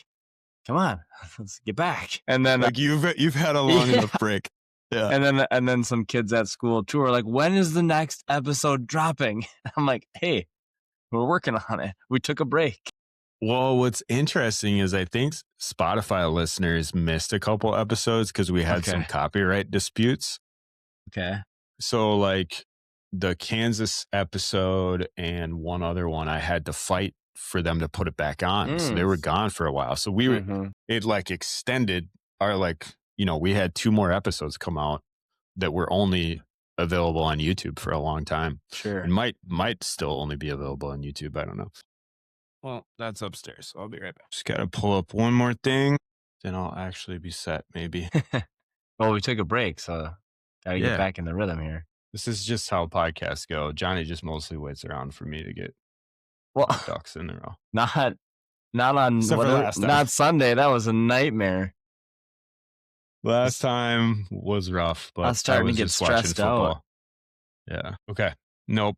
come on, let's get back. And then you've had a long enough break. Yeah. And then some kids at school too are like, when is the next episode dropping? I'm like, hey, we're working on it. We took a break. Well, what's interesting is I think Spotify listeners missed a couple episodes because we had some copyright disputes. Okay. So the Kansas episode and one other one, I had to fight for them to put it back on. So they were gone for a while. So we were, it extended our we had 2 more episodes come out that were only available on YouTube for a long time. Sure. And might still only be available on YouTube. I don't know. Well, that's upstairs. So I'll be right back. Just got to pull up one more thing. Then I'll actually be set maybe. Well, we took a break. So gotta get back in the rhythm here. This is just how podcasts go. Jonny just mostly waits around for me to get ducks in the row. Not Not on Except for last time. not Sunday. That was a nightmare. Last time was rough, I but was starting I was to get just watching stressed out. football. Yeah. Okay. Nope.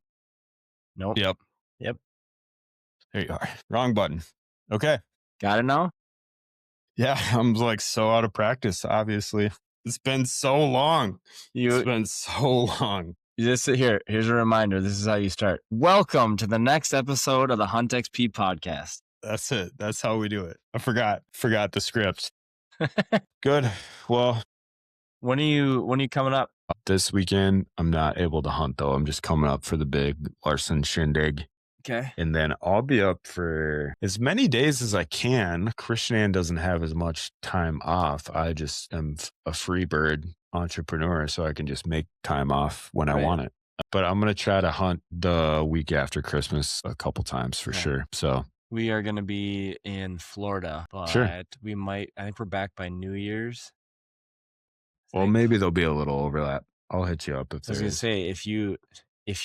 Nope. Yep. Yep. There you are. Wrong button. Okay. Got it now? Yeah. I'm like so out of practice, obviously. It's been so long. It's been so long. Here's a reminder. This is how you start. Welcome to the next episode of the Huntxp podcast. That's it. That's how we do it. I forgot the script. Good. Well, when are you coming up? This weekend, I'm not able to hunt though. I'm just coming up for the big Larson shindig. Okay. And then I'll be up for as many days as I can. Christian doesn't have as much time off. I just am a free bird entrepreneur, so I can just make time off when I want it. But I'm going to try to hunt the week after Christmas a couple times for sure. So we are going to be in Florida, but we might, I think we're back by New Year's. Well, maybe there'll be a little overlap. I'll hit you up if I was going to say, if you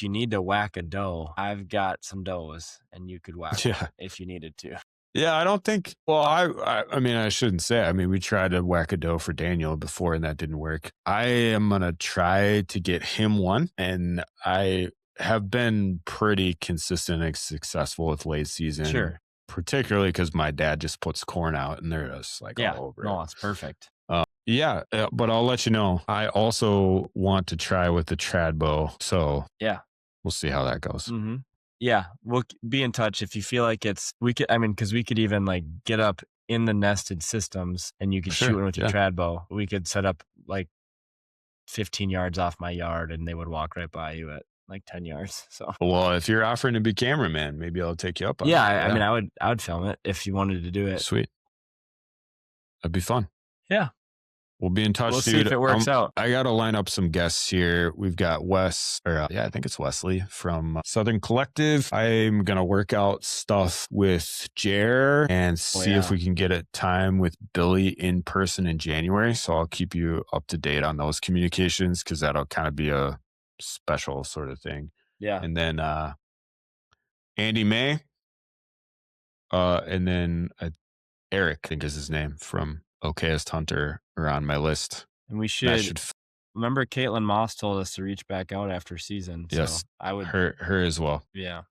need to whack a doe, I've got some does and you could whack one if you needed to. Yeah, I don't think, well, I mean, I shouldn't say, I mean, we tried to whack a doe for Daniel before and that didn't work. I am going to try to get him one, and I have been pretty consistent and successful with late season. Sure. Particularly because my dad just puts corn out and they're just like all over it. No, it's perfect. But I'll let you know. I also want to try with the trad bow. So we'll see how that goes. Mm-hmm. Yeah, we'll be in touch if you feel like because we could even like get up in the nested systems and you could shoot one with your trad bow. We could set up like 15 yards off my yard and they would walk right by you at like 10 yards. So, well, if you're offering to be cameraman, maybe I'll take you up on it. I mean, I would film it if you wanted to do it. Sweet. That'd be fun. Yeah. We'll be in touch, We'll dude. see if it works out. I got to line up some guests here. We've got I think it's Wesley from Southern Collective. I'm going to work out stuff with Jer and see if we can get a time with Billy in person in January. So I'll keep you up to date on those communications because that'll kind of be a special sort of thing. Yeah. And then Andy May. And then Eric, I think is his name, from Okayest Hunter, are on my list. And we should remember Caitlin Moss told us to reach back out after season. Yes. So I would her as well. Yeah.